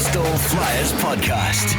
Bristol Flyers Podcast.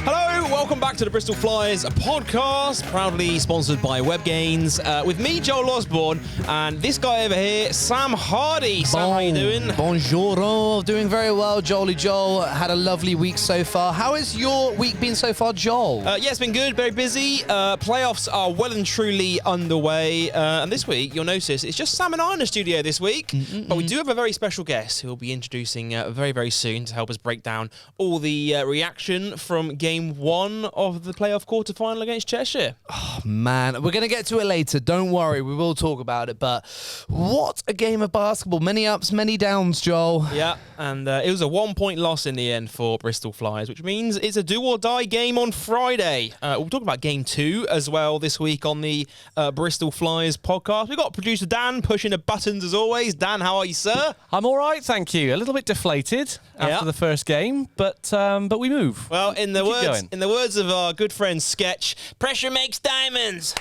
Hello, welcome back to the Bristol Flyers Podcast, proudly sponsored by WebGains, with me, Joel Osborne, and this guy over here, Sam Hardy. Sam, how you doing? Bonjour, doing very well, Jolie Joel. Had a lovely week so far. How has your week been so far, Joel? Yeah, it's been good, very busy. Playoffs are well and truly underway, and this week, you'll notice, it's just Sam and I in the studio this week, but we do have a very special guest who we'll be introducing very, very soon to help us break down all the reaction from Game 1 of the playoff quarterfinal against Cheshire. Oh, man, we're going to get to it later. Don't worry, we will talk about it, but what a game of basketball. Many ups, many downs, Joel. Yeah, and it was a 1-point loss in the end for Bristol Flyers, which means it's a do-or-die game on Friday. We'll talk about Game 2 as well this week on the Bristol Flyers podcast. We've got producer Dan pushing the buttons as always. Dan, how are you, sir? I'm all right, thank you. A little bit deflated after the first game, but we move. Well, in the words of our good friend Sketch, pressure makes diamonds.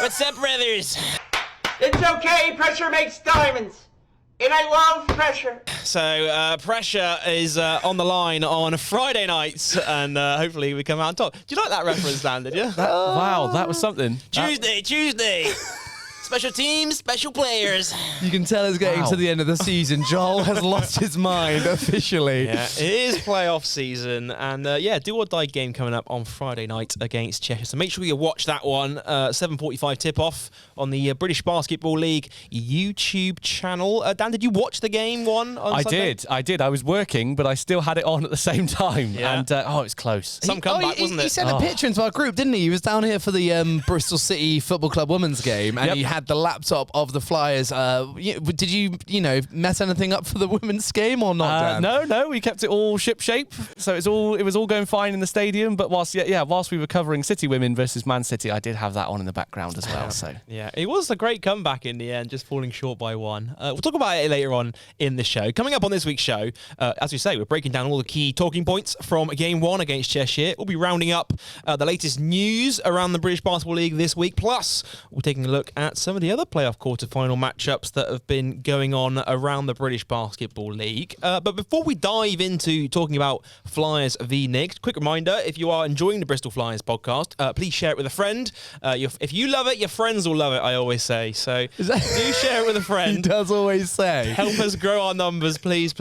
What's up, brothers? It's okay, pressure makes diamonds. And I love pressure. So, pressure is on the line on Friday nights, and hopefully we come out on top. Do you like that reference, Dan, did you? Wow, that was something. Tuesday. Special teams, special players. You can tell it's getting to the end of the season. Joel has lost his mind officially. Yeah, it is playoff season, and do-or-die game coming up on Friday night against Cheshire. So make sure you watch that one. 7:45 tip-off on the British Basketball League YouTube channel. Dan, did you watch the game one on Sunday? I did. I was working, but I still had it on at the same time. Yeah. And, it was close. Some comeback, wasn't it? He sent a picture into our group, didn't he? He was down here for the Bristol City Football Club women's game, and he had the laptop of the Flyers. Did you mess anything up for the women's game or not, Dan? No, we kept it all ship-shape. So it was all going fine in the stadium, but whilst we were covering City Women versus Man City, I did have that on in the background as well. So yeah, it was a great comeback in the end, just falling short by one. We'll talk about it later on in the show. Coming up on this week's show, as we say, we're breaking down all the key talking points from Game 1 against Cheshire. We'll be rounding up the latest news around the British Basketball League this week. Plus, we're taking a look at some of the other playoff quarterfinal matchups that have been going on around the British Basketball League. But before we dive into talking about Flyers v Knicks, quick reminder, if you are enjoying the Bristol Flyers podcast, please share it with a friend. If you love it, your friends will love it, I always say. So do share it with a friend. He does always say. Help us grow our numbers, please.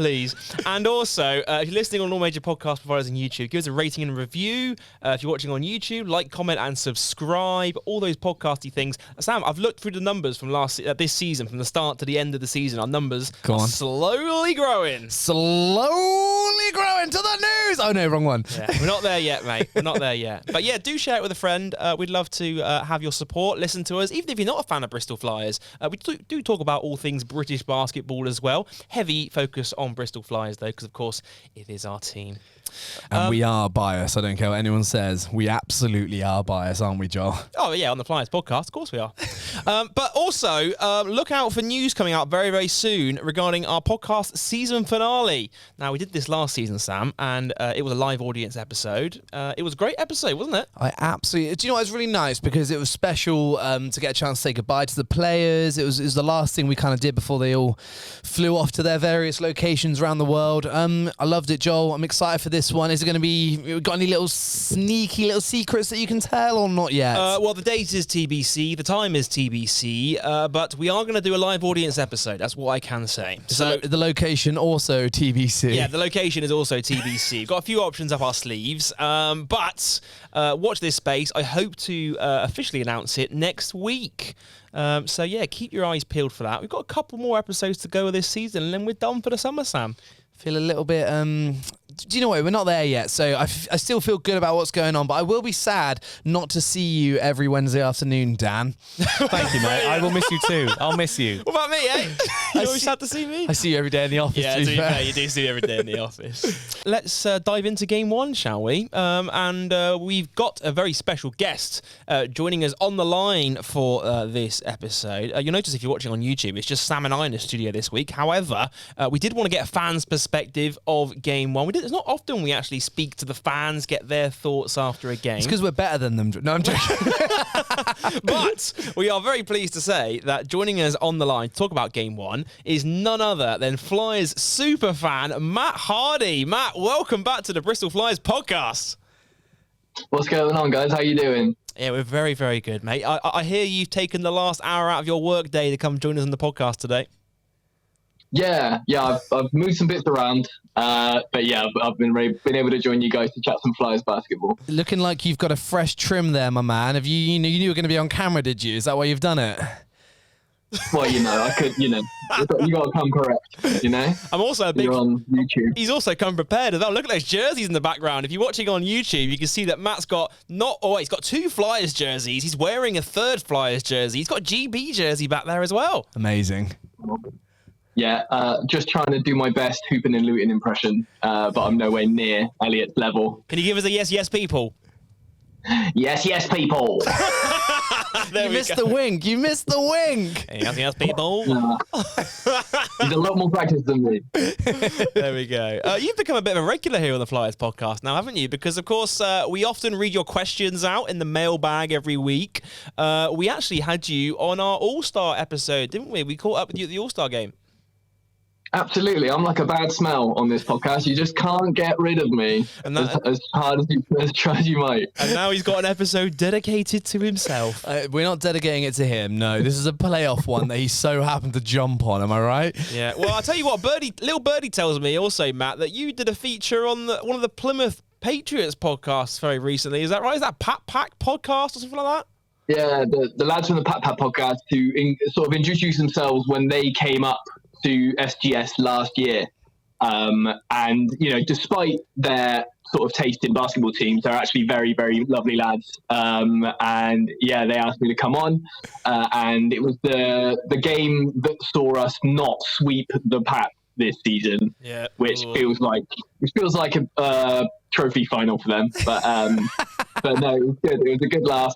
And also, if you're listening on all major podcast providers on YouTube, give us a rating and a review. If you're watching on YouTube, like, comment, and subscribe. All those podcasty things. Sam, I've looked through the numbers from this season, from the start to the end of the season. Our numbers are slowly growing. Slowly growing to the news. Oh no, wrong one. Yeah, we're not there yet, mate. We're not there yet. But yeah, do share it with a friend. We'd love to have your support. Listen to us, even if you're not a fan of Bristol Flyers. We do talk about all things British basketball as well. Heavy focus on Bristol Flyers though, because of course it is our team. And we are biased. I don't care what anyone says. We absolutely are biased, aren't we, Joel? Oh, yeah, on the Flyers podcast. Of course we are. But also, look out for news coming out very, very soon regarding our podcast season finale. Now, we did this last season, Sam, and it was a live audience episode. It was a great episode, wasn't it? I absolutely... Do you know what? It was really nice because it was special to get a chance to say goodbye to the players. It was the last thing we kind of did before they all flew off to their various locations around the world. I loved it, Joel. I'm excited for this one. Is it going to be... Got any little sneaky little secrets that you can tell or not yet? Well, the date is TBC. The time is TBC. But we are going to do a live audience episode. That's what I can say. So the location also TBC. Yeah, the location is also TBC. We've got a few options up our sleeves. But watch this space. I hope to officially announce it next week. So yeah, keep your eyes peeled for that. We've got a couple more episodes to go this season, and then we're done for the summer, Sam. Feel a little bit... Do you know what? We're not there yet, so I still feel good about what's going on, but I will be sad not to see you every Wednesday afternoon, Dan. Thank you, mate. I will miss you too. I'll miss you. What about me, eh? You always sad to see me? I see you every day in the office. Yeah, you do see me every day in the office. Let's dive into Game 1, shall we? And we've got a very special guest joining us on the line for this episode. You'll notice if you're watching on YouTube, it's just Sam and I in the studio this week. However, we did want to get a fan's perspective of Game 1. We did it's not often we actually speak to the fans, get their thoughts after a game. It's because we're better than them. No, I'm joking. But we are very pleased to say that joining us on the line to talk about Game 1 is none other than Flyers superfan Matt Hardy. Matt, welcome back to the Bristol Flyers podcast. What's going on, guys? How you doing? Yeah, we're very, very good, mate. I hear you've taken the last hour out of your work day to come join us on the podcast today. Yeah. I've moved some bits around, but yeah, I've been able to join you guys to chat some Flyers basketball. Looking like you've got a fresh trim there, my man. Have you knew you were going to be on camera, did you? Is that why you've done it? Well, I could, you got to come correct, I'm also a big... You're on YouTube. He's also come prepared as well. Look at those jerseys in the background. If you're watching on YouTube, you can see that Matt's got he's got 2 Flyers jerseys. He's wearing a 3rd Flyers jersey. He's got a GB jersey back there as well. Amazing. Yeah, just trying to do my best hooping and looting impression, but I'm nowhere near Elliot's level. Can you give us a yes, people? Yes, people. You missed the wink. Yes, people. He's a lot more practice than me. There we go. You've become a bit of a regular here on the Flyers podcast now, haven't you? Because, of course, we often read your questions out in the mailbag every week. We actually had you on our All-Star episode, didn't we? We caught up with you at the All-Star game. Absolutely. I'm like a bad smell on this podcast. You just can't get rid of me as hard as try as you might. And now he's got an episode dedicated to himself. We're not dedicating it to him. No, this is a playoff one that he so happened to jump on. Am I right? Yeah. Well, I'll tell you what, little Birdie tells me also, Matt, that you did a feature on one of the Plymouth Patriots podcasts very recently. Is that right? Is that Pat Pack podcast or something like that? Yeah, the lads from the Pat Pat podcast who sort of introduced themselves when they came up to SGS last year. And, despite their sort of taste in basketball teams, they're actually very, very lovely lads. And yeah, they asked me to come on. And it was the game that saw us not sweep the Pat this season, which feels like a trophy final for them. But no, it was good. It was a good laugh.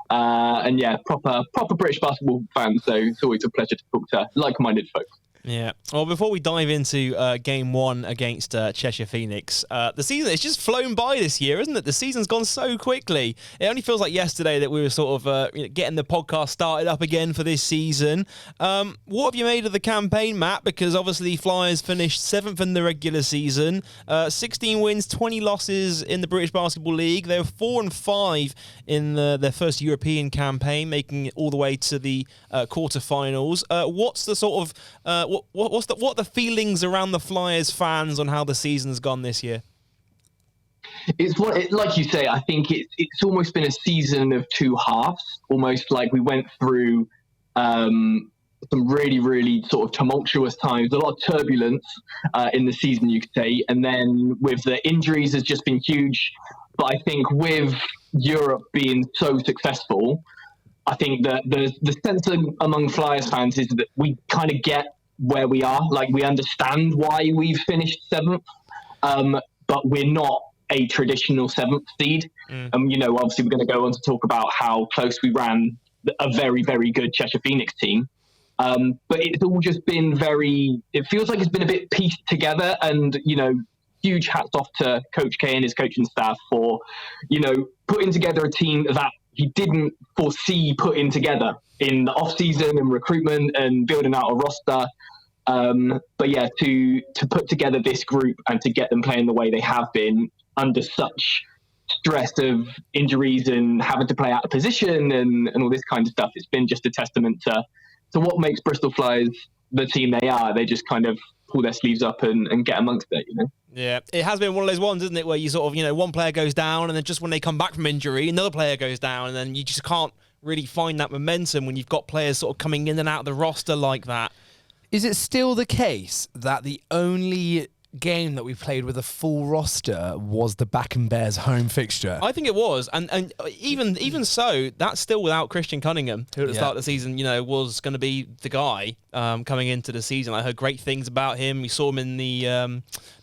And yeah, proper British basketball fans. So it's always a pleasure to talk to like-minded folks. Yeah. Well, before we dive into Game 1 against Cheshire Phoenix, the season, it's just flown by this year, isn't it? The season's gone so quickly. It only feels like yesterday that we were sort of getting the podcast started up again for this season. What have you made of the campaign, Matt? Because obviously Flyers finished 7th in the regular season, 16 wins, 20 losses in the British Basketball League. They were 4-5 in their first European campaign, making it all the way to the quarterfinals. What's the sort of what are the feelings around the Flyers fans on how the season's gone this year? It's like you say. I think it's almost been a season of 2 halves. Almost like we went through some really, really sort of tumultuous times, a lot of turbulence in the season, you could say. And then with the injuries, has just been huge. But I think with Europe being so successful, I think that the sense among Flyers fans is that we kind of get where we are. Like, we understand why we've finished 7th, but we're not a traditional 7th seed. Obviously we're going to go on to talk about how close we ran a very, very good Cheshire Phoenix team. But it's all just been it feels like it's been a bit pieced together, and, huge hats off to Coach K and his coaching staff for, putting together a team that he didn't foresee putting together in the off-season and recruitment and building out a roster. But yeah, to put together this group and to get them playing the way they have been under such stress of injuries and having to play out of position and all this kind of stuff, it's been just a testament to what makes Bristol Flyers the team they are. They just kind of pull their sleeves up and get amongst it, Yeah, it has been one of those ones, isn't it, where you sort of, one player goes down and then just when they come back from injury, another player goes down, and then you just can't really find that momentum when you've got players sort of coming in and out of the roster like that. Is it still the case that the only game that we played with a full roster was the Back and Bears home fixture? I think it was, and even so, that's still without Christian Cunningham, who at the start of the season, was going to be the guy coming into the season. I heard great things about him. We saw him in the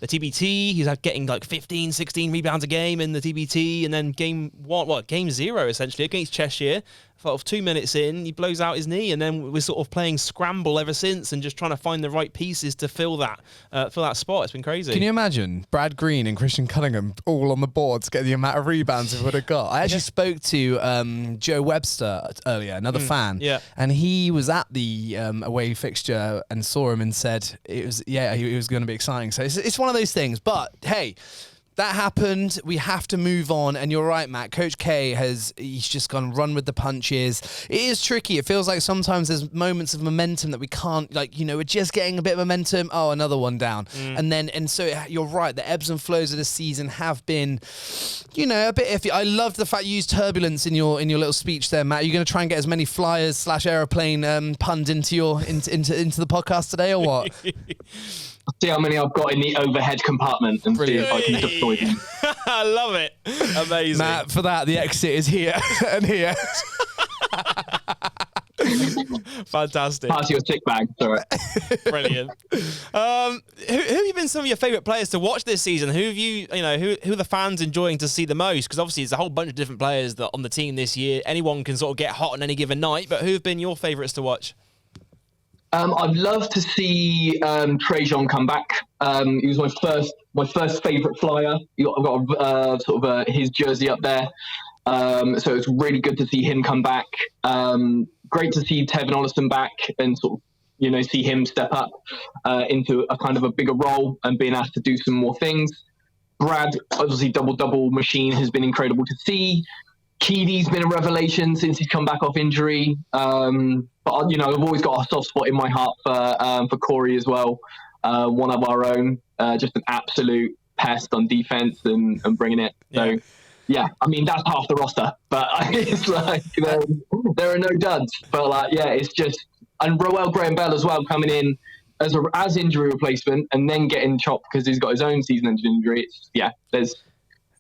TBT. He's getting like 15, 16 rebounds a game in the TBT, and then game 0 essentially against Cheshire. sort of 2 minutes in, he blows out his knee, and then we're sort of playing scramble ever since and just trying to find the right pieces to fill that spot. It's been crazy. Can you imagine Brad Green and Christian Cunningham all on the board to get the amount of rebounds we would have got? I actually spoke to Joe Webster earlier, another fan, and he was at the away fixture and saw him and said it was going to be exciting. So it's one of those things. But hey, that happened. We have to move on. And you're right, Matt. Coach K he's just gone run with the punches. It is tricky. It feels like sometimes there's moments of momentum that we can't, we're just getting a bit of momentum. Oh, another one down. And so you're right. The ebbs and flows of the season have been, a bit iffy. I loved the fact you used turbulence in your little speech there, Matt. Are you going to try and get as many Flyers / aeroplane punned into the podcast today, or what? See how many I've got in the overhead compartment and see if I can deploy them. I love it. Amazing. Matt, for that, the exit is here and here. Fantastic. Pass your sick bag. Sorry. Brilliant. Who have you been some of your favourite players to watch this season? Who have who are the fans enjoying to see the most? Because obviously there's a whole bunch of different players that on the team this year. Anyone can sort of get hot on any given night, but who have been your favourites to watch? I'd love to see Trajan come back. He was my first favourite Flyer. I've got his jersey up there. So it's really good to see him come back. Great to see Tevin Ollison back and sort of, see him step up into a kind of a bigger role and being asked to do some more things. Brad, obviously double machine, has been incredible to see. Keely's been a revelation since he's come back off injury. But I've always got a soft spot in my heart for Corey as well. One of our own, just an absolute pest on defense and bringing it. So, yeah, I mean, that's half the roster, but it's like, there are no duds. But it's just, and Roel Graham-Bell as well coming in as injury replacement and then getting chopped because he's got his own season-ending injury.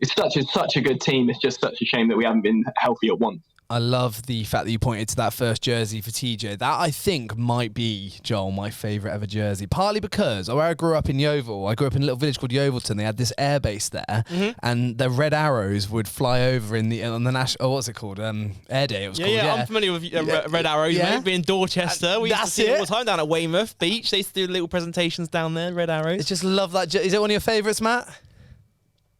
It's such a good team. It's just such a shame that we haven't been healthy at once. I love the fact that you pointed to that first jersey for TJ. That, I think, might be, Joel, my favourite ever jersey. Partly because where I grew up in Yeovil, I grew up in a little village called Yeovilton. They had this air base there, and the red arrows would fly over on the national. What's it called? Air Day. It was called. Yeah, I'm familiar with red arrows. Yeah. Mate. Being Dorchester, we used to see it all the time down at Weymouth Beach. They used to do little presentations down there. Red arrows. I just love that. Is it one of your favourites, Matt?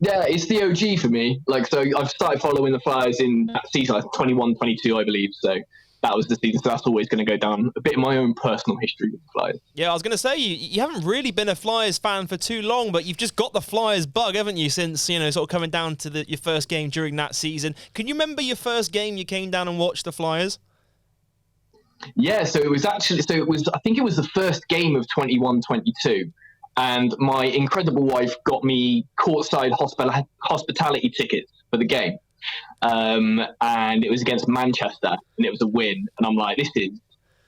Yeah, it's the OG for me. So I've started following the Flyers in that season, 21-22, I believe. So that was the season. So that's always going to go down a bit of my own personal history with the Flyers. Yeah, I was going to say, you haven't really been a Flyers fan for too long, but you've just got the Flyers bug, haven't you, since, sort of coming down to your first game during that season. Can you remember your first game you came down and watched the Flyers? Yeah, I think it was the first game of 21-22. And my incredible wife got me courtside hospitality tickets for the game. And it was against Manchester, and it was a win. And I'm like, this is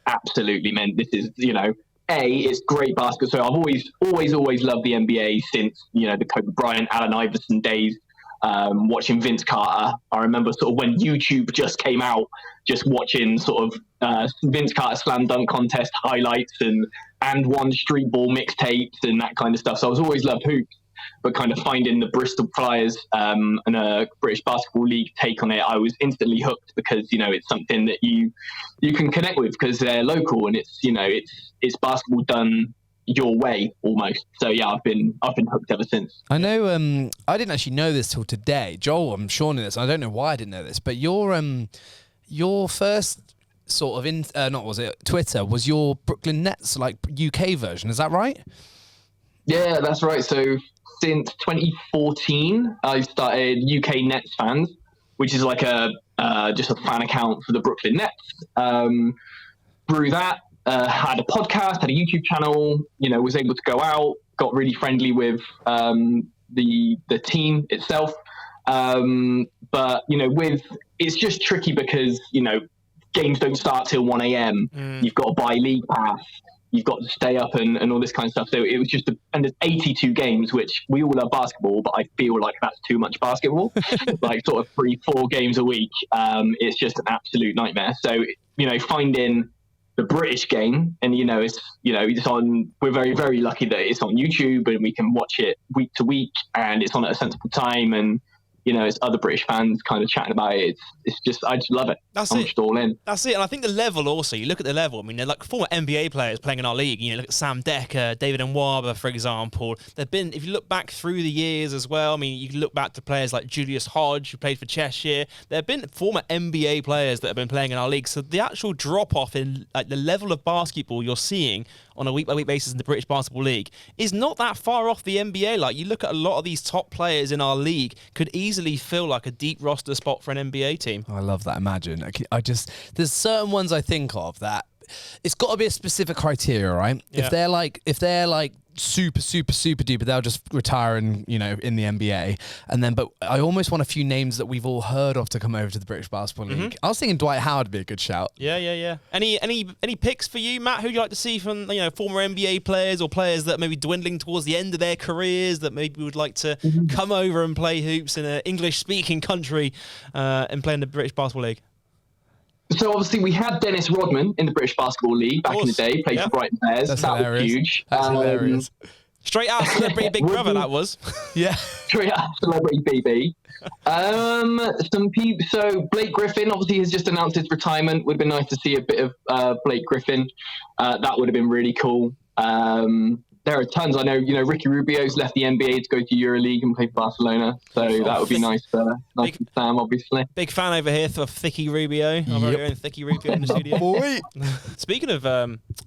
absolutely meant. This is, it's great basketball. So I've always loved the NBA since, the Kobe Bryant, Allen Iverson days. Watching Vince Carter. I remember sort of when YouTube just came out, just watching sort of Vince Carter slam dunk contest highlights and one street ball mixtapes and that kind of stuff. So I was always loved hoops, but kind of finding the Bristol Flyers and a British Basketball League take on it, I was instantly hooked because, it's something that you can connect with because they're local and it's basketball done your way almost. So yeah, I've been hooked ever since. I know I didn't actually know this till today. Joel, I'm sure knew this. I don't know why I didn't know this, but your first sort of Twitter was your Brooklyn Nets UK version, is that right? Yeah, that's right. So since 2014 I started UK Nets Fans, which is like just a fan account for the Brooklyn Nets. Through that, had a podcast, had a YouTube channel, was able to go out, got really friendly with the team itself. But, it's just tricky because, games don't start till 1 a.m. You've got to buy league pass. You've got to stay up and all this kind of stuff. So it was just and there's 82 games, which we all love basketball, but I feel like that's too much basketball. Like sort of 3-4 games a week. It's just an absolute nightmare. So, finding the British game and it's on, we're very, very lucky that it's on YouTube and we can watch it week to week and it's on at a sensible time and as other British fans kind of chatting about it, it's just, I just love it. I'm just all in. That's it. And I think the level also, you look at the level, I mean, they're like former NBA players playing in our league. Look at Sam Decker, David Nwaba, for example. They've been, if you look back through the years as well, I mean, you can look back to players like Julius Hodge, who played for Cheshire. There have been former NBA players that have been playing in our league. So the actual drop-off in like the level of basketball you're seeing on a week-by-week basis in the British Basketball League is not that far off the NBA. Like, you look at a lot of these top players in our league could easily fill like a deep roster spot for an NBA team. I love that. Imagine. There's certain ones I think of that it's got to be a specific criteria, right? Yeah. If they're like super duper, they'll just retire in the NBA. And then, but I almost want a few names that we've all heard of to come over to the British Basketball League. I was thinking Dwight Howard would be a good shout. Yeah. Any picks for you, Matt? Who'd you like to see from former NBA players or players that may be dwindling towards the end of their careers that maybe would like to come over and play hoops in an English-speaking country and play in the British Basketball League? So obviously we had Dennis Rodman in the British Basketball League back in the day, played for Brighton Bears. That was huge. That's hilarious. Straight out Celebrity Big Brother, that was. Yeah. Straight out Celebrity BB. Some people. So Blake Griffin obviously has just announced his retirement. Would have been nice to see a bit of Blake Griffin. That would have been really cool. There are tons. I know, Ricky Rubio's left the NBA to go to EuroLeague and play for Barcelona. So that would be nice for Sam, obviously. Big fan over here for Thicky Rubio. Our very own Thicky Rubio in the studio. Boy. Speaking of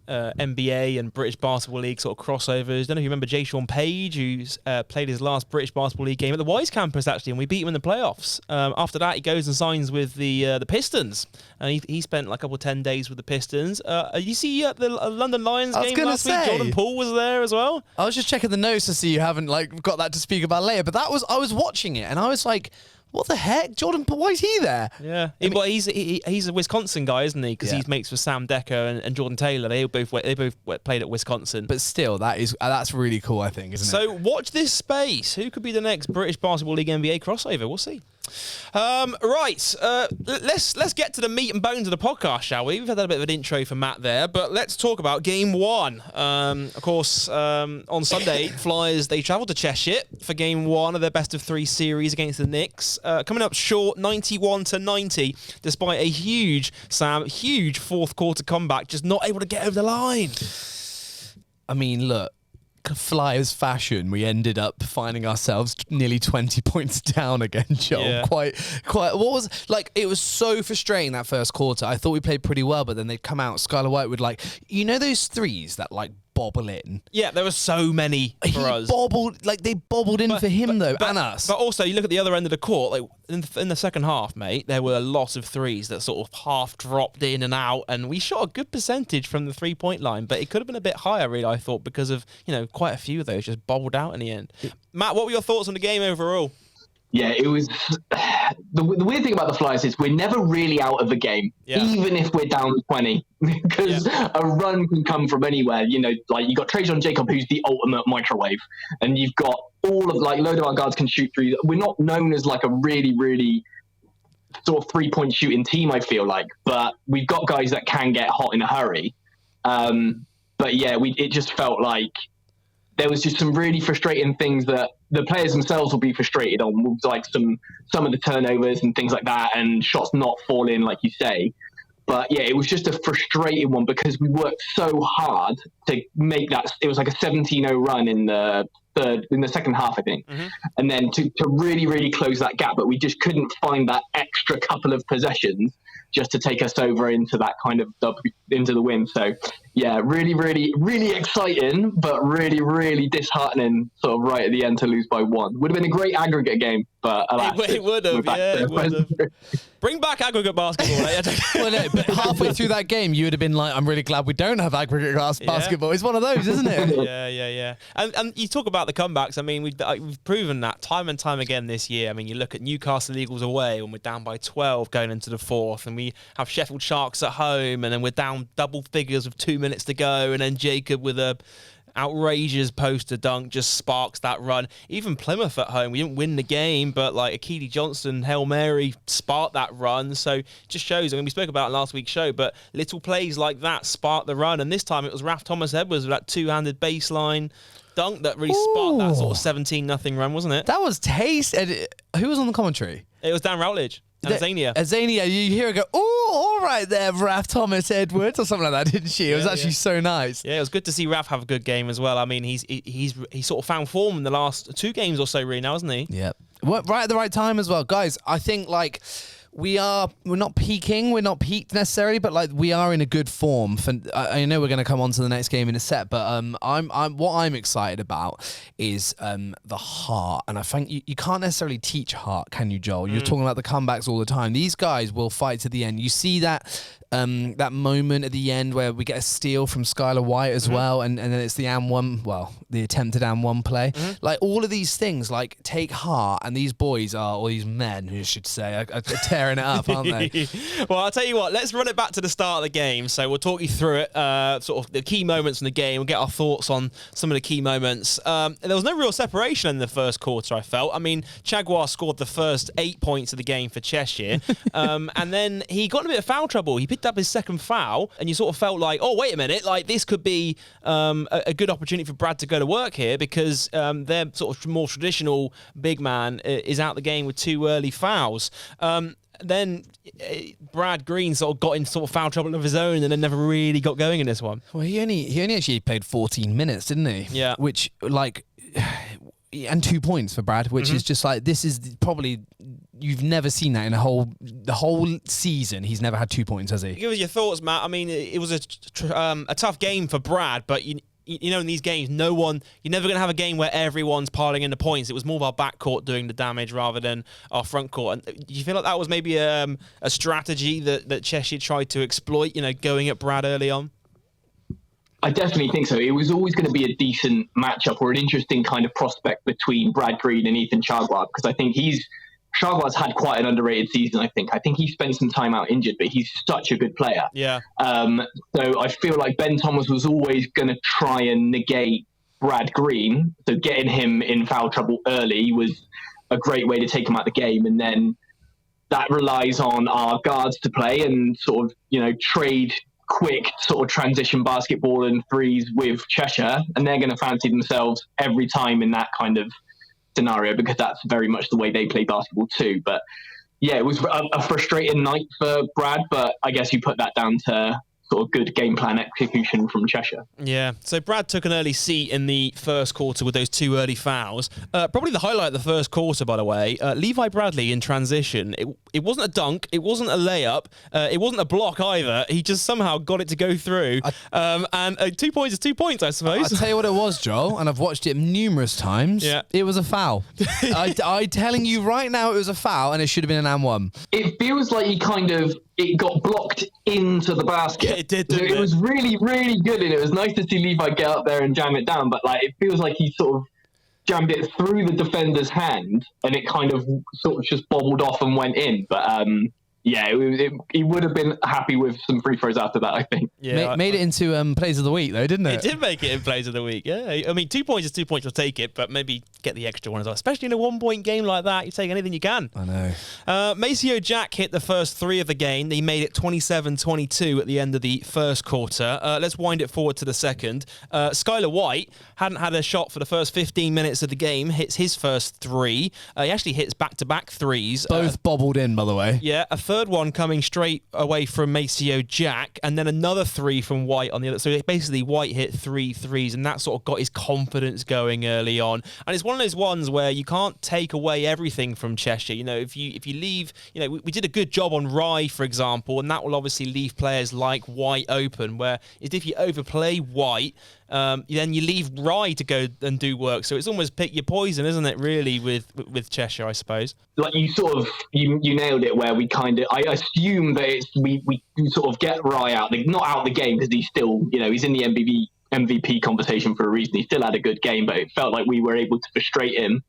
NBA and British Basketball League sort of crossovers, don't know if you remember Jay Sean Page, who's played his last British Basketball League game at the Wise campus, actually, and we beat him in the playoffs. After that, he goes and signs with the Pistons. And he spent like a couple of 10 days with the Pistons. You see the London Lions game last week? Jordan Poole was there as well. I was just checking the notes to see you haven't got that to speak about later, but I was watching it and I was like, what the heck? Jordan Poole, why is he there? Yeah. He's a Wisconsin guy, isn't he? Because he's mates with Sam Decker and Jordan Taylor. They both played at Wisconsin. But still, that's really cool, I think, isn't it? So watch this space. Who could be the next British Basketball League NBA crossover? We'll see. Right. Let's get to the meat and bones of the podcast, shall we? We've had a bit of an intro for Matt there, but let's talk about Game 1. Of course, on Sunday, Flyers, they travelled to Cheshire for Game 1 of their best-of-3 series against the Knicks. Coming up short, 91-90, despite a huge fourth-quarter comeback, just not able to get over the line. I mean, look. Flyers fashion, we ended up finding ourselves nearly 20 points down again, Joel. Yeah. Quite. What was it was so frustrating that first quarter. I thought we played pretty well, but then they'd come out. Skylar White would those threes that bobble in. Yeah, there were so many for us. They bobbled in for him and us. But also, you look at the other end of the court, in the second half, mate, there were a lot of threes that sort of half dropped in and out, and we shot a good percentage from the 3-point line, but it could have been a bit higher, really, I thought, because of, quite a few of those just bobbled out in the end. Matt, what were your thoughts on the game overall? Yeah, it was... The weird thing about the Flyers is we're never really out of a game, even if we're down 20, because a run can come from anywhere. You've got Trajan Jacob, who's the ultimate microwave, and you've got all of, load of our guards can shoot threes. We're not known as, a really, really sort of three-point shooting team, I feel like, but we've got guys that can get hot in a hurry. But, yeah, it just felt like there was just some really frustrating things that the players themselves will be frustrated on, like some of the turnovers and things like that, and shots not falling, like you say. But yeah, it was just a frustrating one because we worked so hard to make that. It was like a 17-0 run in the second half, I think, and then to really, really close that gap. But we just couldn't find that extra couple of possessions just to take us over into that kind of into the win. So yeah, really, really, really exciting, but really, really disheartening sort of right at the end to lose by 1. Would have been a great aggregate game, but alas, it would have, it would have. Bring back aggregate basketball. Well, no, but halfway through that game, you would have been like, I'm really glad we don't have aggregate basketball. It's one of those, isn't it? Yeah. And you talk about the comebacks. I mean, we've proven that time and time again this year. I mean, you look at Newcastle Eagles away when we're down by 12 going into the fourth, and we have Sheffield Sharks at home, and then we're down double figures with 2 minutes to go, and then Jacob with a outrageous poster dunk just sparks that run. Even Plymouth at home, we didn't win the game, but like Akili Johnson, Hail Mary sparked that run. So it just shows, I mean, we spoke about it last week's show, but little plays like that spark the run. And this time it was Raf Thomas Edwards with that two-handed baseline dunk that really sparked that sort of 17-0 run, wasn't it? That was taste. Who was on the commentary? It was Dan Routledge. And Zania. Azania, you hear her go, "Oh, all right there, Raf Thomas Edwards," or something like that, didn't she? It was actually so nice. Yeah, it was good to see Raf have a good game as well. I mean, he's sort of found form in the last 2 games or so, really, now, hasn't he? Yeah. Right at the right time as well. Guys, I think, like, we're not peaking, we're not peaked necessarily, but like we are in a good form. I know we're going to come on to the next game in a set, but what I'm excited about is the heart, and I think you can't necessarily teach heart, can you, Joel? You're talking about the comebacks all the time. These guys will fight to the end. You see that moment at the end where we get a steal from Skylar White as well, and then it's the the attempted and-one play. Like all of these things, like take heart, and these boys or these men, who should say, are tearing it up, aren't they? Well, I'll tell you what, let's run it back to the start of the game. So we'll talk you through it, sort of the key moments in the game. We'll get our thoughts on some of the key moments. There was no real separation in the first quarter, I felt. I mean, Jaguar scored the first 8 points of the game for Cheshire, and then he got in a bit of foul trouble. He picked up his second foul, and you sort of felt like, oh, wait a minute, like this could be a good opportunity for Brad to go to work here, because their sort of more traditional big man is out the game with 2 early fouls. Then Brad Green sort of got in sort of foul trouble of his own, and then never really got going in this one. Well, he only actually played 14 minutes, didn't he? Yeah. Which, like, and 2 points for Brad, which is just like, this is probably, you've never seen that in the whole season. He's never had 2 points, has he? Give us your thoughts, Matt. I mean, it was a tough game for Brad, but you know, in these games, you're never going to have a game where everyone's piling in the points. It was more of our backcourt doing the damage rather than our front court. And do you feel like that was maybe a strategy that Cheshire tried to exploit, you know, going at Brad early on? I definitely think so. It was always going to be a decent matchup or an interesting kind of prospect between Brad Green and Ethan Chargois, because I think Chargois had quite an underrated season, I think. I think he spent some time out injured, but he's such a good player. Yeah. So I feel like Ben Thomas was always going to try and negate Brad Green. So getting him in foul trouble early was a great way to take him out of the game. And then that relies on our guards to play and sort of, you know, trade quick sort of transition basketball and threes with Cheshire. And they're going to fancy themselves every time in that kind of scenario, because that's very much the way they play basketball too. But yeah, it was a frustrating night for Brad, but I guess you put that down to sort of good game plan execution from Cheshire. Yeah, so Brad took an early seat in the first quarter with those 2 early fouls. Probably the highlight of the first quarter, by the way, Levi Bradley in transition. It wasn't a dunk, it wasn't a layup, it wasn't a block either. He just somehow got it to go through. And 2 points is 2 points, I suppose. I'll tell you what it was, Joel, and I've watched it numerous times. Yeah. It was a foul. I'm telling you right now, it was a foul, and it should have been an and one. It feels like it got blocked into the basket. It did, so didn't it was really, really good, and it was nice to see Levi get up there and jam it down, but like it feels like he sort of jammed it through the defender's hand, and it kind of sort of just bobbled off and went in. But yeah, he would have been happy with some free throws after that, I think. Yeah, made it into plays of the week, though, didn't it? It did make it in plays of the week, yeah. I mean, 2 points is 2 points, you'll take it, but maybe get the extra one as well. Especially in a 1 point game like that, you take anything you can. I know. Maceo Jack hit the first 3 of the game. He made it 27-22 at the end of the first quarter. Let's wind it forward to the second. Skylar White hadn't had a shot for the first 15 minutes of the game, hits his first 3. He actually hits back-to-back threes. Both bobbled in, by the way. Yeah, a third one coming straight away from Maceo Jack, and then another 3 from White on the other. So basically, White hit 3 threes, and that sort of got his confidence going early on. And it's one of those ones where you can't take away everything from Cheshire. You know, if you leave, you know, we did a good job on Rye, for example, and that will obviously leave players like White open. Where if you overplay White, then you leave Rye to go and do work. So it's almost pick your poison, isn't it, really, with Cheshire, I suppose? Like you sort of, you nailed it, where we kind of, I assume that it's, we sort of get Rye out, not out of the game, because he's still, you know, he's in the MVP conversation for a reason. He still had a good game, but it felt like we were able to frustrate him.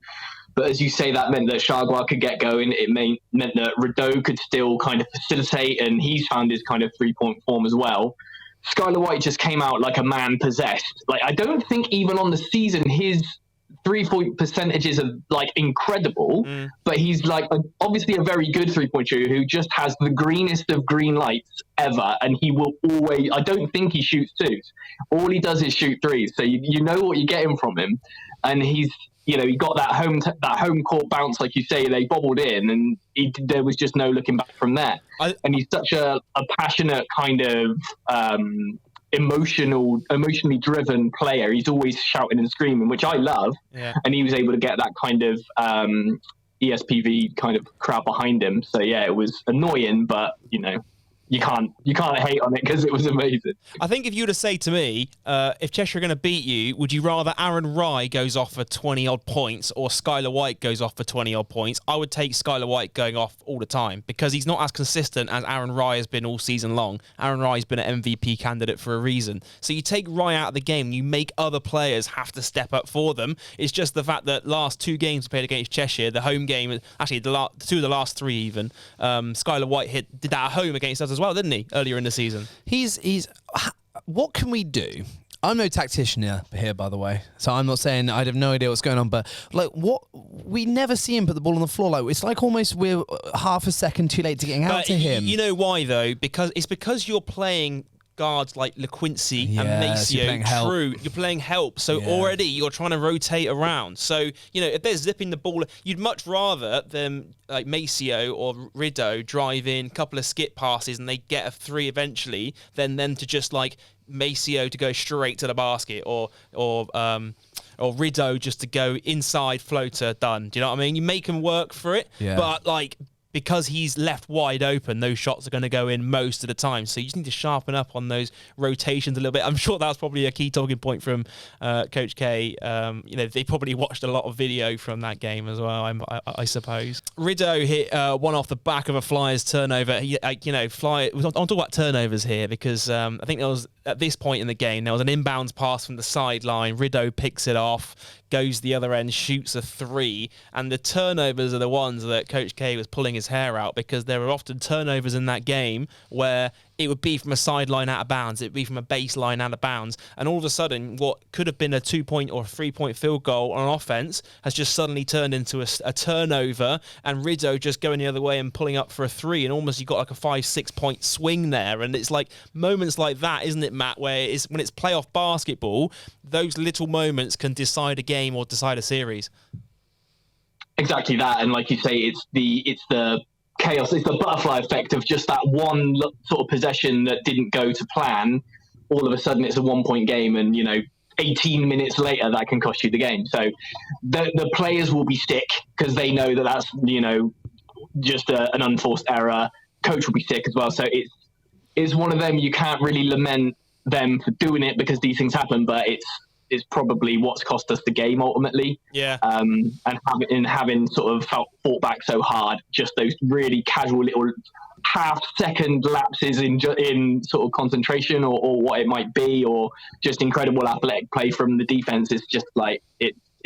But as you say, that meant that Chargois could get going. It meant that Rideau could still kind of facilitate, and he's found his kind of 3-point form as well. Skylar White just came out like a man possessed. Like, I don't think even on the season his 3-point percentages are like incredible, but he's like obviously a very good 3-point shooter who just has the greenest of green lights ever, and he will always. I don't think he shoots twos. All he does is shoot threes. So you know what you're getting from him, and he got that home court bounce, like you say. They bobbled in, and there was just no looking back from there. And he's such a passionate kind of emotionally driven player. He's always shouting and screaming, which I love. Yeah. And he was able to get that kind of ESPV kind of crowd behind him. So yeah, it was annoying, but you can't hate on it because it was amazing. I think if you were to say to me, if Cheshire are going to beat you, would you rather Aaron Rye goes off for 20-odd points or Skylar White goes off for 20-odd points? I would take Skylar White going off all the time because he's not as consistent as Aaron Rye has been all season long. Aaron Rye's been an MVP candidate for a reason. So you take Rye out of the game, you make other players have to step up for them. It's just the fact that last 2 games played against Cheshire, the home game, actually the 2 of the last 3 even, Skylar White did that at home against us as well, didn't he, earlier in the season? He's what can we do? I'm no tactician here, by the way, so I'm not saying I have no idea what's going on, but like we never see him put the ball on the floor. Like, it's like almost we're half a second too late to getting out to him. You know why though? Because you're playing guards like LaQuincy and Maceo, you're playing help. So already you're trying to rotate around. So, if they're zipping the ball, you'd much rather them like Maceo or Rideau drive in a couple of skip passes and they get a 3 eventually, than them to just like Maceo to go straight to the basket or Rideau just to go inside floater, done. Do you know what I mean? You make them work for it, but like, because he's left wide open, those shots are going to go in most of the time. So you just need to sharpen up on those rotations a little bit. I'm sure that's probably a key talking point from Coach K. They probably watched a lot of video from that game as well, I suppose. Rideau hit one off the back of a Flyers turnover. I'm talking about turnovers here because I think there was, at this point in the game, there was an inbounds pass from the sideline. Rideau picks it off, goes the other end, shoots a 3, and the turnovers are the ones that Coach K was pulling his hair out, because there were often turnovers in that game where it would be from a sideline out of bounds, it would be from a baseline out of bounds, and all of a sudden what could have been a 2-point or a 3-point field goal on offense has just suddenly turned into a turnover, and Rideau just going the other way and pulling up for a 3, and almost you got like a 5-6 point swing there. And it's like moments like that, isn't it, Matt, where when it's playoff basketball, those little moments can decide a game or decide a series. Exactly that, and like you say, it's the chaos, it's the butterfly effect of just that one sort of possession that didn't go to plan. All of a sudden it's a 1-point game, and 18 minutes later that can cost you the game. So the players will be sick because they know that that's just an unforced error. Coach will be sick as well. So it's one of them, you can't really lament them for doing it because these things happen, but it's probably what's cost us the game ultimately. Yeah. And having sort of fought back so hard, just those really casual little half-second lapses in sort of concentration or what it might be, or just incredible athletic play from the defense. It's just like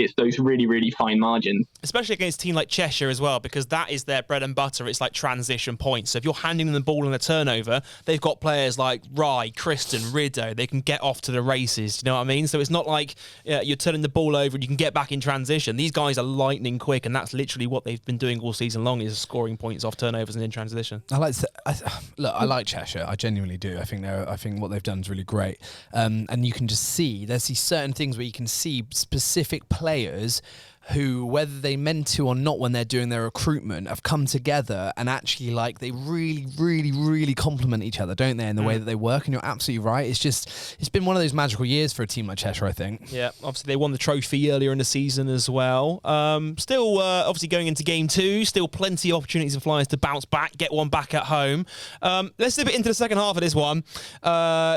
it's those really, really fine margins. Especially against a team like Cheshire as well, because that is their bread and butter. It's like transition points. So if you're handing them the ball in a turnover, they've got players like Rye, Kristen, Rideau. They can get off to the races. Do you know what I mean? So it's not like you're turning the ball over and you can get back in transition. These guys are lightning quick, and that's literally what they've been doing all season long, is scoring points off turnovers and in transition. I like Cheshire. I genuinely do. I think what they've done is really great. And you can just see, there's these certain things where you can see specific players who, whether they meant to or not when they're doing their recruitment, have come together and actually they really, really, really complement each other, don't they, in the way that they work. And you're absolutely right. It's been one of those magical years for a team like Cheshire, I think. Yeah, obviously they won the trophy earlier in the season as well. Still, obviously going into game 2, still plenty of opportunities for Flyers to bounce back, get one back at home. Let's dip it into the second half of this one.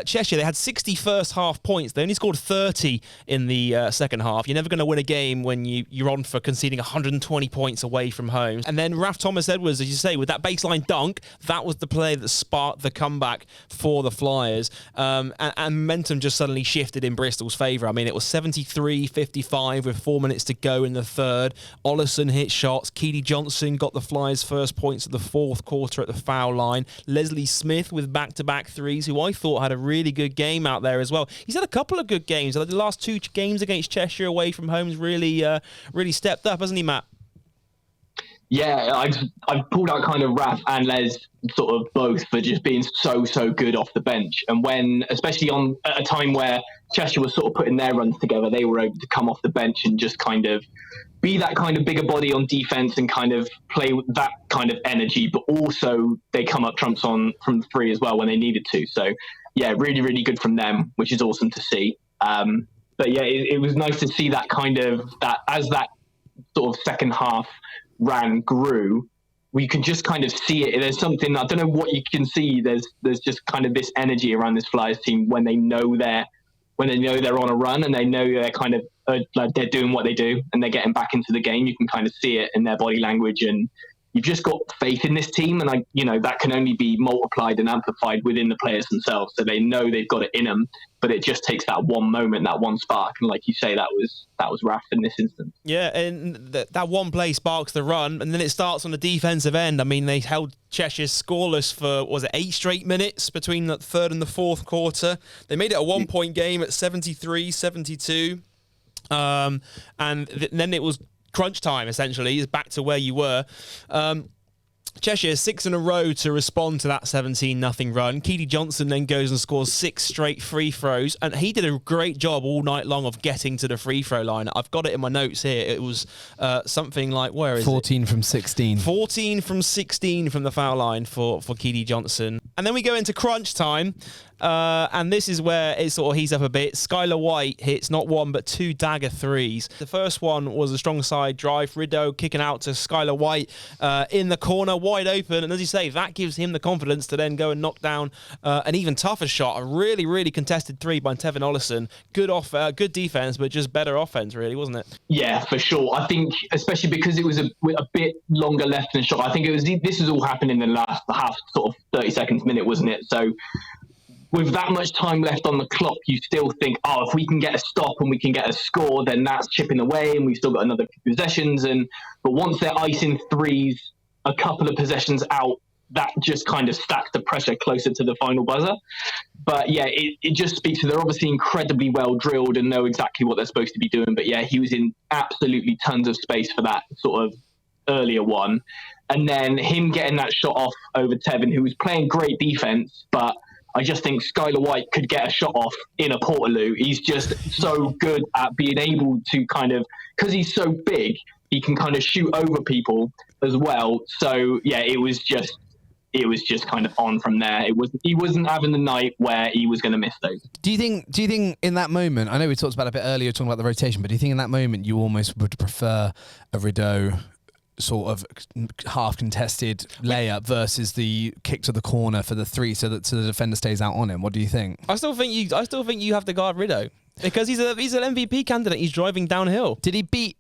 Cheshire, they had 60 first half points. They only scored 30 in the second half. You're never going to win a game when you you're on for conceding 120 points away from home. And then Raf Thomas Edwards, as you say, with that baseline dunk, that was the play that sparked the comeback for the Flyers. And momentum just suddenly shifted in Bristol's favour. I mean, it was 73-55 with 4 minutes to go in the third. Ollison hit shots. Keedy Johnson got the Flyers' first points of the fourth quarter at the foul line. Leslie Smith with back-to-back threes, who I thought had a really good game out there as well. He's had a couple of good games. Like the last 2 games against Cheshire away from home has really stepped up, hasn't he, Matt? Yeah, I've pulled out kind of Raf and Les sort of both for just being so good off the bench. And when, especially at a time where Cheshire was sort of putting their runs together, they were able to come off the bench and just kind of be that kind of bigger body on defense and kind of play with that kind of energy. But also they come up trumps from the three as well when they needed to. So yeah, really good from them, which is awesome to see. But yeah, it was nice to see that kind of as that sort of second half grew, we can just kind of see it. There's something, I don't know what you can see. There's just kind of this energy around this Flyers team when they know they're on a run and they know they're kind of like they're doing what they do and they're getting back into the game. You can kind of see it in their body language, and you've just got faith in this team. And that can only be multiplied and amplified within the players themselves. So they know they've got it in them, but it just takes that one moment, that one spark. And like you say, that was Raf in this instance. Yeah, and that one play sparks the run, and then it starts on the defensive end. I mean, they held Cheshire scoreless for, 8 straight minutes between the third and the fourth quarter. They made it a 1-point game at 73-72. And then it was crunch time, essentially. It's back to where you were. Cheshire 6 in a row to respond to that 17-0 run. Keedy Johnson then goes and scores 6 straight free throws, and he did a great job all night long of getting to the free throw line. I've got it in my notes here. It was something like, where is 14 from 16. 14 from 16 from the foul line for Keedy Johnson. And then we go into crunch time. And this is where it sort of heats up a bit. Skylar White hits not 1 but 2 dagger threes. The first one was a strong side drive. Rideau kicking out to Skylar White in the corner, wide open. And as you say, that gives him the confidence to then go and knock down an even tougher shot. A really contested 3 by Tevin Ollison. Good defense, but just better offense, really, wasn't it? Yeah, for sure. I think, especially because it was a bit longer left in the shot. I think this was all happening in the last half, sort of 30 seconds, minute, wasn't it? So with that much time left on the clock, you still think, if we can get a stop and we can get a score, then that's chipping away and we've still got another few possessions. But once they're icing threes a couple of possessions out, that just kind of stacks the pressure closer to the final buzzer. But yeah, it just speaks to, they're obviously incredibly well drilled and know exactly what they're supposed to be doing. But yeah, he was in absolutely tons of space for that sort of earlier one. And then him getting that shot off over Tevin, who was playing great defense, but I just think Skylar White could get a shot off in a Portaloo. He's just so good at being able to kind of, because he's so big, he can kind of shoot over people as well. So yeah, it was just kind of on from there. He wasn't having the night where he was going to miss those. Do you think in that moment, I know we talked about it a bit earlier talking about the rotation, but do you think in that moment you almost would prefer a Rideau sort of half contested layup versus the kick to the corner for the 3 so the defender stays out on him? What do you think? I still think you have to guard Rideau because he's an MVP candidate. He's driving downhill. Did he beat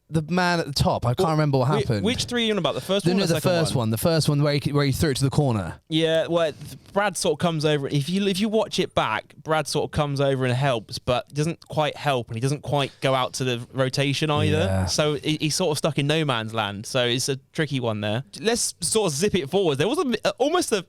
the man at the top? I can't remember what happened. Which 3 are you on about? The first one or the second one? The first one where he threw it to the corner. Yeah, well, Brad sort of comes over. If you watch it back, Brad sort of comes over and helps, but doesn't quite help, and he doesn't quite go out to the rotation either. Yeah. So he's sort of stuck in no man's land. So it's a tricky one there. Let's sort of zip it forward. There was almost a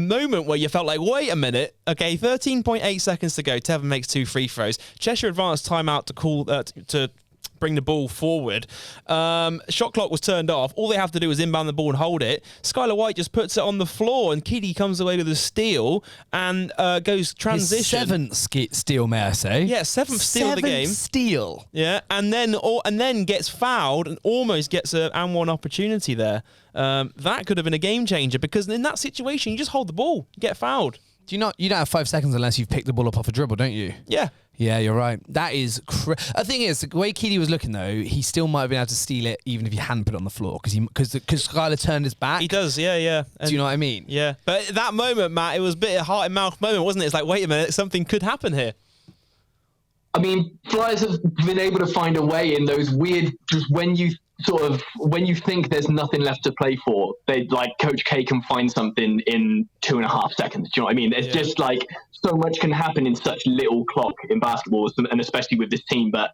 moment where you felt like, wait a minute, okay, 13.8 seconds to go. Tevin makes 2 free throws. Cheshire advanced timeout to call to bring the ball forward. Shot clock was turned off. All they have to do is inbound the ball and hold it. Skylar White just puts it on the floor, and Keedy comes away with a steal and goes transition. His 7th steal, may I say? Yeah, 7th steal of the game. 7th steal. Yeah, and then gets fouled and almost gets an and one opportunity there. That could have been a game changer because in that situation, you just hold the ball, get fouled. You don't have 5 seconds unless you've picked the ball up off a dribble, don't you? Yeah. Yeah, you're right. That is the thing is, the way Keedy was looking though, he still might have been able to steal it even if he hadn't put it on the floor because Skylar turned his back. He does, yeah. Do you know what I mean? Yeah. But at that moment, Matt, it was a bit of a heart and mouth moment, wasn't it? It's like, wait a minute, something could happen here. I mean, Flyers have been able to find a way in those weird, just when you think there's nothing left to play for, they like Coach K can find something in 2.5 seconds. Do you know what I mean? It's just like so much can happen in such little clock in basketball, and especially with this team. But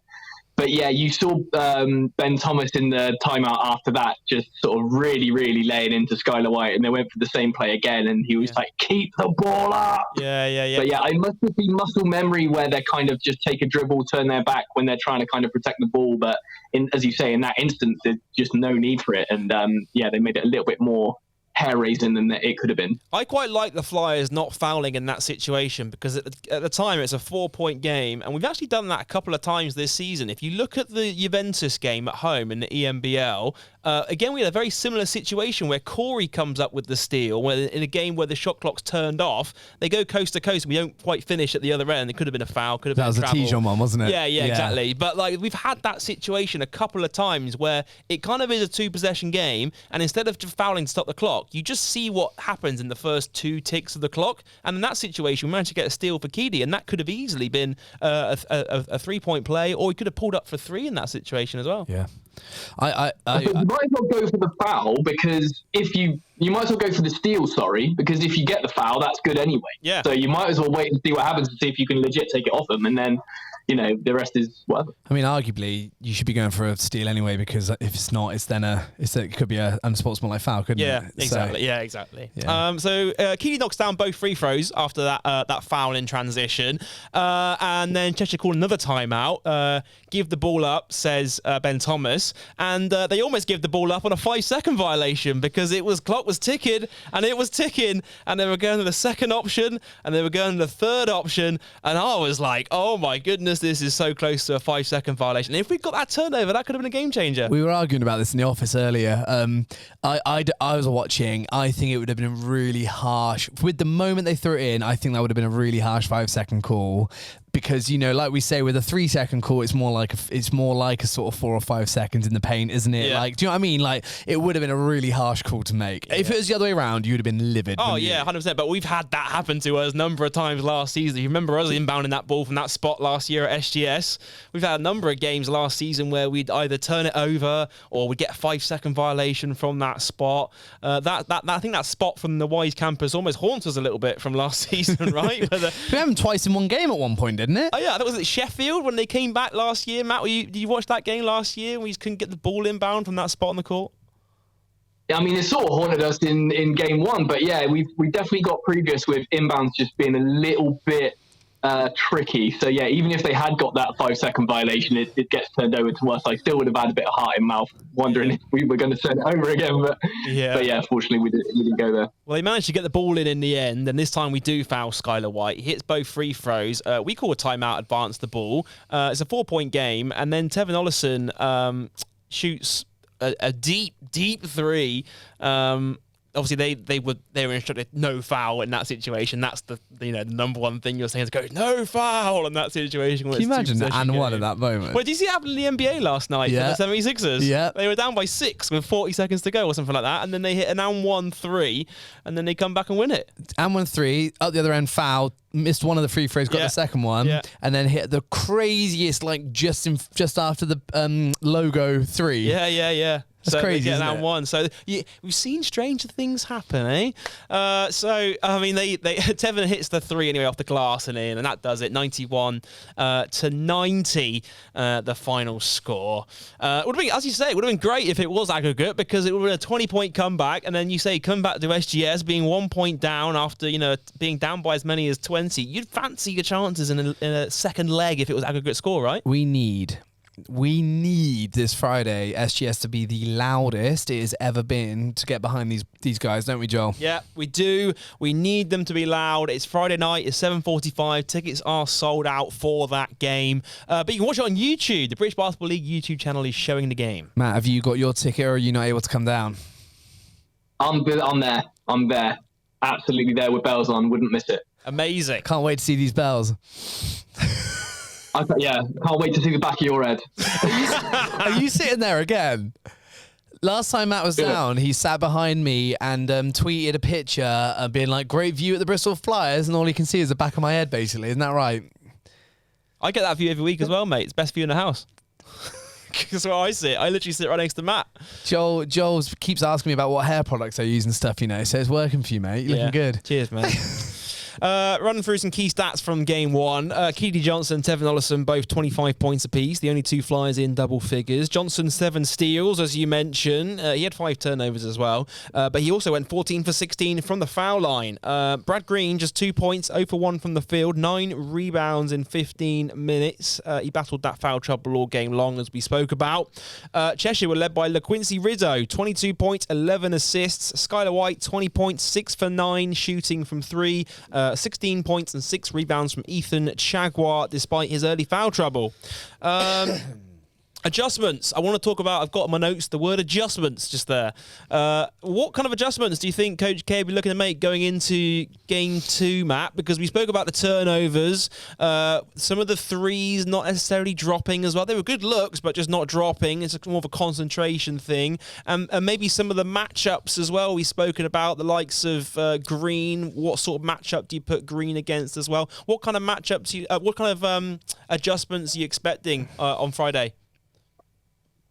yeah, you saw Ben Thomas in the timeout after that, just sort of really, really laying into Skylar White, and they went for the same play again, and he was like, "Keep the ball up." Yeah. But yeah, it must just be muscle memory where they kind of just take a dribble, turn their back when they're trying to kind of protect the ball. But as you say, in that instance, there's just no need for it, and they made it a little bit more hair-raising than it could have been. I quite like the Flyers not fouling in that situation because at the time it's a 4-point game, and we've actually done that a couple of times this season. If you look at the Juventus game at home in the EMBL, again, we had a very similar situation where Corey comes up with the steal, where in a game where the shot clock's turned off, they go coast to coast, and we don't quite finish at the other end. It could have been a foul, could have been a travel. That was a T-John one, wasn't it? Yeah, exactly. But like we've had that situation a couple of times where it kind of is a 2-possession game, and instead of just fouling to stop the clock, you just see what happens in the first 2 ticks of the clock. And in that situation, we managed to get a steal for Keedy, and that could have easily been a 3-point play, or he could have pulled up for 3 in that situation as well. Yeah. You might as well go for the foul, because if you might as well go for the steal, because if you get the foul, that's good anyway. Yeah. So you might as well wait and see what happens and see if you can legit take it off them, and then the rest is whatever. I mean, arguably, you should be going for a steal anyway, because if it's not, it could be a unsportsmanlike foul, couldn't it? Yeah, exactly. So, exactly. Yeah. So Keedy knocks down both free throws after that foul in transition, and then Cheshire called another timeout. Give the ball up, says Ben Thomas, and they almost give the ball up on a 5-second violation because clock was ticking, and it was ticking, and they were going to the second option, and they were going to the third option, and I was like, oh my goodness, this is so close to a 5-second violation. And if we got that turnover, that could have been a game changer. We were arguing about this in the office earlier. I was watching. I think it would have been really harsh. With the moment they threw it in, I think that would have been a really harsh 5-second call. Because, like we say, with a 3-second call, it's more like a sort of 4 or 5 seconds in the paint, isn't it? Yeah. Like, do you know what I mean? Like, it would have been a really harsh call to make. Yeah. If it was the other way around, you would have been livid. Oh yeah, 100%. But we've had that happen to us a number of times last season. You remember us inbounding that ball from that spot last year at SGS? We've had a number of games last season where we'd either turn it over or we'd get a 5-second violation from that spot. I think that spot from the Wise campus almost haunts us a little bit from last season, right? We had them twice in one game at one point, didn't it? Oh yeah, that was at Sheffield when they came back last year. Matt, did you watch that game last year when you couldn't get the ball inbound from that spot on the court? I mean, it sort of haunted us in game 1, but yeah, we definitely got previous with inbounds just being a little bit tricky. So yeah, even if they had got that 5-second violation, it gets turned over to us. I still would have had a bit of heart in mouth, wondering if we were going to turn it over again. But yeah, fortunately we didn't go there. Well, they managed to get the ball in the end, and this time we do foul Skylar White. He hits both free throws. We call a timeout, advance the ball. It's a 4-point game, and then Tevin Ollison shoots a deep 3. Obviously, they were instructed no foul in that situation. That's the number one thing you're saying is Coach, no foul in that situation. Can you imagine that and one at that moment? Well, did you see it happen in the NBA last night? Yeah. For the 76ers? Yeah. They were down by 6 with 40 seconds to go or something like that, and then they hit an and 1 3, and then they come back and win it. And 1 3, up the other end, foul, missed one of the free throws, got the second one, and then hit the craziest, like just after the logo 3. Yeah. That's crazy, isn't it? One. So we've seen stranger things happen, eh? So I mean, they Tevin hits the 3 anyway off the glass and in, and that does it. 91 to 90, the final score. Would have been, as you say, it would have been great if it was aggregate, because it would have been a 20-point comeback, and then you say come back to SGS being 1 point down after being down by as many as 20. You'd fancy your chances in a second leg if it was aggregate score, right? We need this Friday SGS to be the loudest it has ever been to get behind these guys, don't we, Joel? Yeah, we do. We need them to be loud. It's Friday night. It's 7:45. Tickets are sold out for that game. But you can watch it on YouTube. The British Basketball League YouTube channel is showing the game. Matt, have you got your ticket, or are you not able to come down? I'm there. I'm there. Absolutely there with bells on. Wouldn't miss it. Amazing. Can't wait to see these bells. Can't wait to see the back of your head. Are you sitting there again? Last time Matt was down, he sat behind me and tweeted a picture being like, great view at the Bristol Flyers, and all he can see is the back of my head, basically. Isn't that right? I get that view every week as well, mate. It's best view in the house. That's where I sit. I literally sit right next to Matt. Joel keeps asking me about what hair products I use and stuff, so it's working for you, mate. You're looking good. Cheers, mate. Running through some key stats from game one. Keedy Johnson, Tevin Ollison, both 25 points apiece. The only two Flyers in double figures. Johnson, 7 steals, as you mentioned. He had 5 turnovers as well. But he also went 14 for 16 from the foul line. Brad Green, just 2 points, 0 for 1 from the field. 9 rebounds in 15 minutes. He battled that foul trouble all game long, as we spoke about. Cheshire were led by LaQuincy Rizzo, 22 points, 11 assists. Skylar White, 20 points, 6 for 9, shooting from 3. 16 points and 6 rebounds from Ethan Jaguar, despite his early foul trouble. Adjustments. I want to talk about, I've got in my notes the word adjustments just there. What kind of adjustments do you think Coach K will be looking to make going into game 2, Matt? Because we spoke about the turnovers, some of the threes not necessarily dropping as well. They were good looks, but just not dropping. It's more of a concentration thing. And maybe some of the matchups as well. We've spoken about the likes of Green. What sort of matchup do you put Green against as well? What kind of matchups, what kind of adjustments are you expecting on Friday?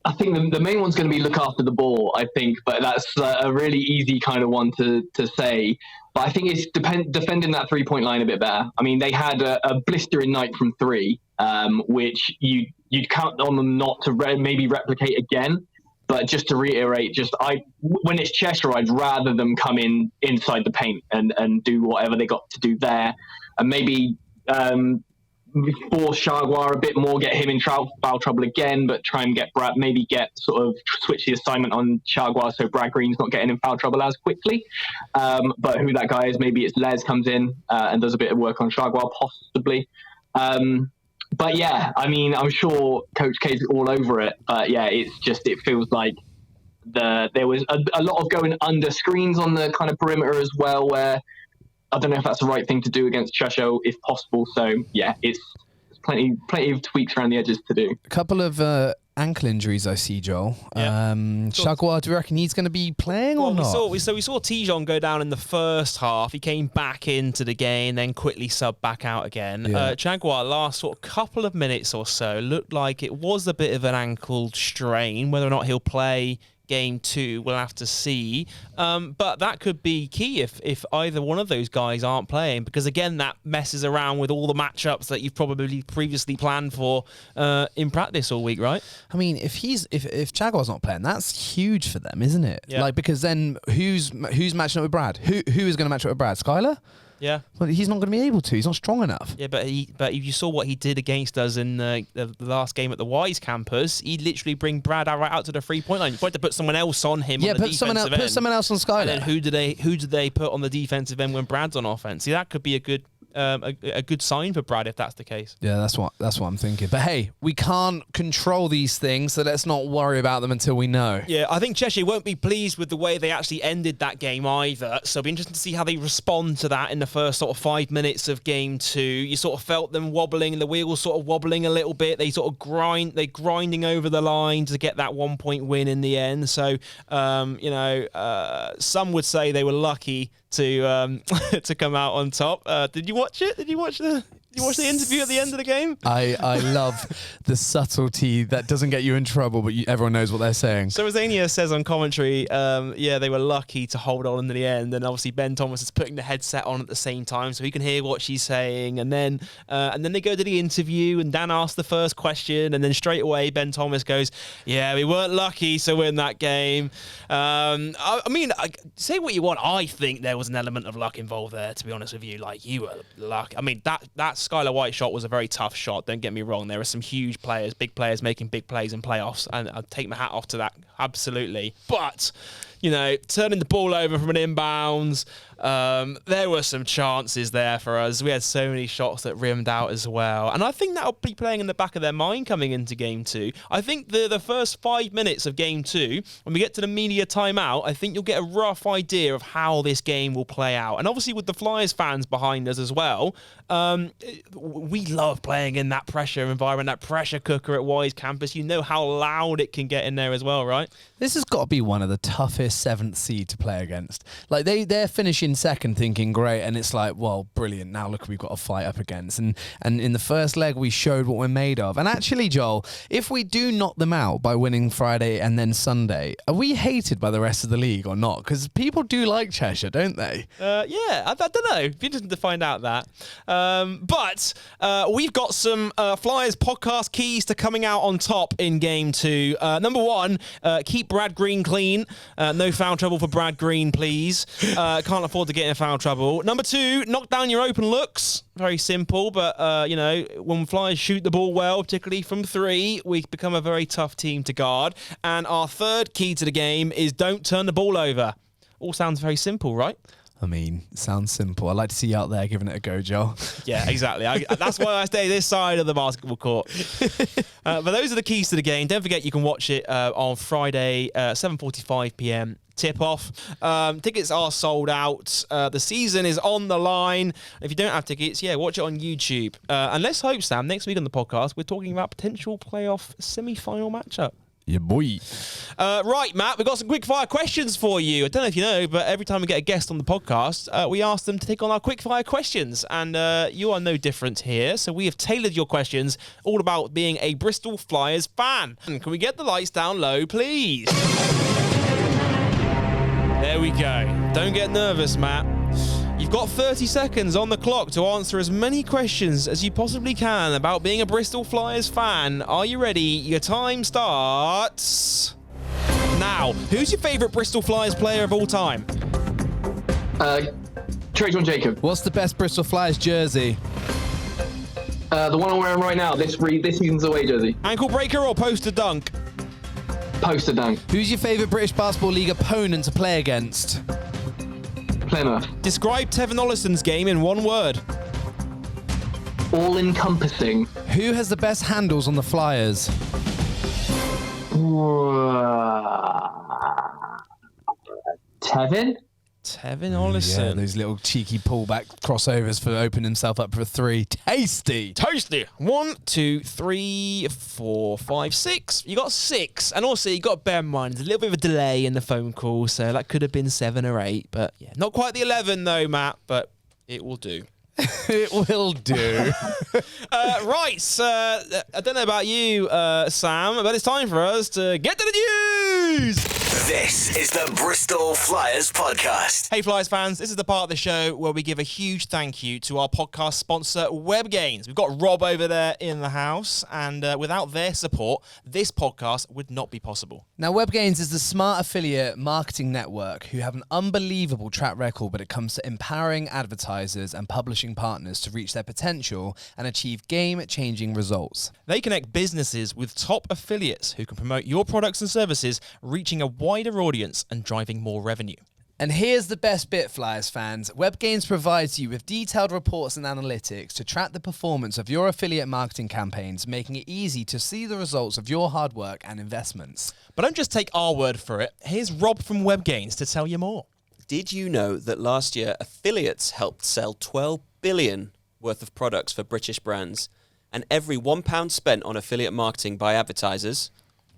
I think the main one's going to be look after the ball, I think, but that's a really easy kind of one to say. But I think it's defending that 3-point line a bit better. I mean, they had a blistering night from 3, which you'd count on them not to maybe replicate again. But just to reiterate, when it's Cheshire, I'd rather them come in inside the paint and do whatever they got to do there, and maybe force Jaguar a bit more, get him in foul trouble again, but try and get Brad, maybe sort of switch the assignment on Jaguar so Brad Green's not getting in foul trouble as quickly. But who that guy is, maybe it's Les comes in and does a bit of work on Jaguar, possibly. But yeah, I mean, I'm sure Coach K's all over it. But yeah, it feels like there was a lot of going under screens on the kind of perimeter as well, where I don't know if that's the right thing to do against Cheshire, if possible. So yeah, it's plenty of tweaks around the edges to do. A couple of ankle injuries I see, Joel. Yeah. Jaguar, do you reckon he's going to be playing or not? We saw Tijon go down in the first half. He came back into the game, then quickly subbed back out again. Yeah. Jaguar, last sort of couple of minutes or so, looked like it was a bit of an ankle strain. Whether or not he'll play game 2, we'll have to see. But that could be key if either one of those guys aren't playing, because again, that messes around with all the matchups that you've probably previously planned for in practice all week, right? I mean, if Jaguar's not playing, that's huge for them, isn't it? Yeah. Like, because then who's matching up with Brad? Who is going to match up with Brad? Skylar? Yeah. Well, he's not going to be able to. He's not strong enough. Yeah, but if you saw what he did against us in the last game at the Wise campus, he'd literally bring Brad right out to the 3-point line. You wanted to put someone else on him. Yeah, on the put someone else on Skylar. And then who do they put on the defensive end when Brad's on offense? See, that could be a good sign for Brad if that's the case. Yeah, that's what I'm thinking. But hey, we can't control these things, so let's not worry about them until we know. Yeah, I think Cheshire won't be pleased with the way they actually ended that game either. So it'll be interesting to see how they respond to that in the first sort of 5 minutes of game 2. You sort of felt them wobbling, the wheels sort of wobbling a little bit. They sort of grinding over the line to get that 1-point win in the end. So, some would say they were lucky to to come out on top. Did you watch it? Did you watch the interview at the end of the game? I love the subtlety that doesn't get you in trouble, but everyone knows what they're saying. So Azania says on commentary, they were lucky to hold on in the end, and obviously Ben Thomas is putting the headset on at the same time so he can hear what she's saying, and then they go to the interview, and Dan asks the first question, and then straight away Ben Thomas goes, "Yeah, we weren't lucky to win that game." I mean, say what you want, I think there was an element of luck involved there. To be honest with you, like, you were lucky. I mean, that Skylar White shot was a very tough shot. Don't get me wrong. There are some huge players, big players making big plays in playoffs, and I'll take my hat off to that, absolutely. But, turning the ball over from an inbounds, there were some chances there for us. We had so many shots that rimmed out as well. And I think that'll be playing in the back of their mind coming into game 2. I think the first 5 minutes of game 2, when we get to the media timeout, I think you'll get a rough idea of how this game will play out. And obviously with the Flyers fans behind us as well, we love playing in that pressure environment, that pressure cooker at Wise campus. You know how loud it can get in there as well, right? This has got to be one of the toughest Flyers 7th seed to play against. Like they're finishing second thinking great, and it's like, well, brilliant. Now look, we've got to fight up against. And in the first leg, we showed what we're made of. And actually, Joel, if we do knock them out by winning Friday and then Sunday, are we hated by the rest of the league or not? Because people do like Cheshire, don't they? Yeah, I don't know. It'd be interesting to find out that. But we've got some Flyers podcast keys to coming out on top in game 2. Number 1, keep Brad Green clean. No foul trouble for Brad Green, please. Can't afford to get in foul trouble. Number 2, knock down your open looks. Very simple, but, when Flyers shoot the ball well, particularly from 3, we become a very tough team to guard. And our third key to the game is don't turn the ball over. All sounds very simple, right? I mean, sounds simple. I'd like to see you out there giving it a go, Joel. Yeah, exactly. That's why I stay this side of the basketball court. But those are the keys to the game. Don't forget you can watch it on Friday, 7:45 p.m. tip-off. Tickets are sold out. The season is on the line. If you don't have tickets, watch it on YouTube. And let's hope, Sam, next week on the podcast, we're talking about potential playoff semi-final matchup. Yeah, boy. Right, Matt, we've got some quickfire questions for you. I don't know if you know, but every time we get a guest on the podcast, we ask them to take on our quickfire questions. And you are no different here. So we have tailored your questions all about being a Bristol Flyers fan. And can we get the lights down low, please? There we go. Don't get nervous, Matt. You've got 30 seconds on the clock to answer as many questions as you possibly can about being a Bristol Flyers fan. Are you ready? Your time starts now. Who's your favourite Bristol Flyers player of all time? Trajan Jacob. What's the best Bristol Flyers jersey? The one I'm wearing right now, this season's away jersey. Ankle breaker or poster dunk? Poster dunk. Who's your favourite British Basketball League opponent to play against? Plymouth. Describe Tevin Ollison's game in one word. All-encompassing. Who has the best handles on the Flyers? Tevin? Tevin Ollison. Yeah, those little cheeky pullback crossovers for opening himself up for a 3. Tasty. Tasty. 1, 2, 3, 4, 5, 6. You got 6. And also, you got to bear in mind, there's a little bit of a delay in the phone call, so that could have been 7 or 8. But yeah, not quite the 11 though, Matt, but it will do. It will do. Right, I don't know about you, Sam, but it's time for us to get to the news. This is the Bristol Flyers Podcast. Hey Flyers fans, this is the part of the show where we give a huge thank you to our podcast sponsor, WebGains. We've got Rob over there in the house, and without their support, this podcast would not be possible. Now, WebGains is the smart affiliate marketing network who have an unbelievable track record when it comes to empowering advertisers and publishing partners to reach their potential and achieve game-changing results. They connect businesses with top affiliates who can promote your products and services, reaching a wider audience and driving more revenue. And here's the best bit, Flyers fans. WebGains provides you with detailed reports and analytics to track the performance of your affiliate marketing campaigns, making it easy to see the results of your hard work and investments. But don't just take our word for it. Here's Rob from WebGains to tell you more. Did you know that last year affiliates helped sell 12 billion worth of products for British brands, and every £1 spent on affiliate marketing by advertisers,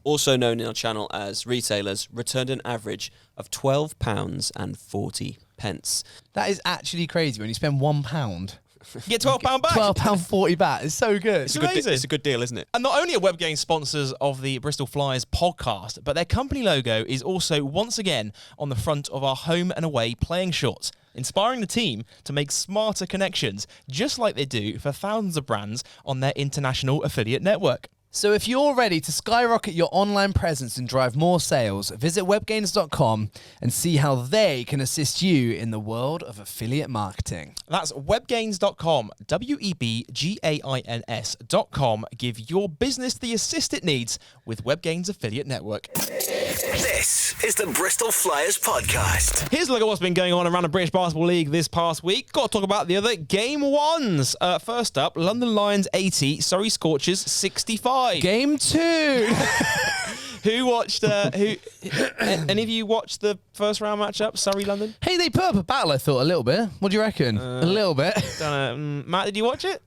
also known in our channel as retailers, returned an average of £12.40. That is actually crazy when you spend £1. You get £12 back. £12.40 back. It's so good. It's amazing. It's a good deal, isn't it? And not only are WebGains sponsors of the Bristol Flyers podcast, but their company logo is also once again on the front of our home and away playing shorts, inspiring the team to make smarter connections, just like they do for thousands of brands on their international affiliate network. So if you're ready to skyrocket your online presence and drive more sales, visit webgains.com and see how they can assist you in the world of affiliate marketing. That's webgains.com, WEBGAINS.com. Give your business the assist it needs with WebGains Affiliate Network. This is the Bristol Flyers Podcast. Here's a look at what's been going on around the British Basketball League this past week. Got to talk about the other Game 1s. First up, London Lions 80, Surrey Scorchers 65. Game 2. Who watched? Any of you watched the first round matchup, Surrey London? Hey, they put up a battle, I thought, a little bit. What do you reckon? A little bit. Don't know. Matt, did you watch it?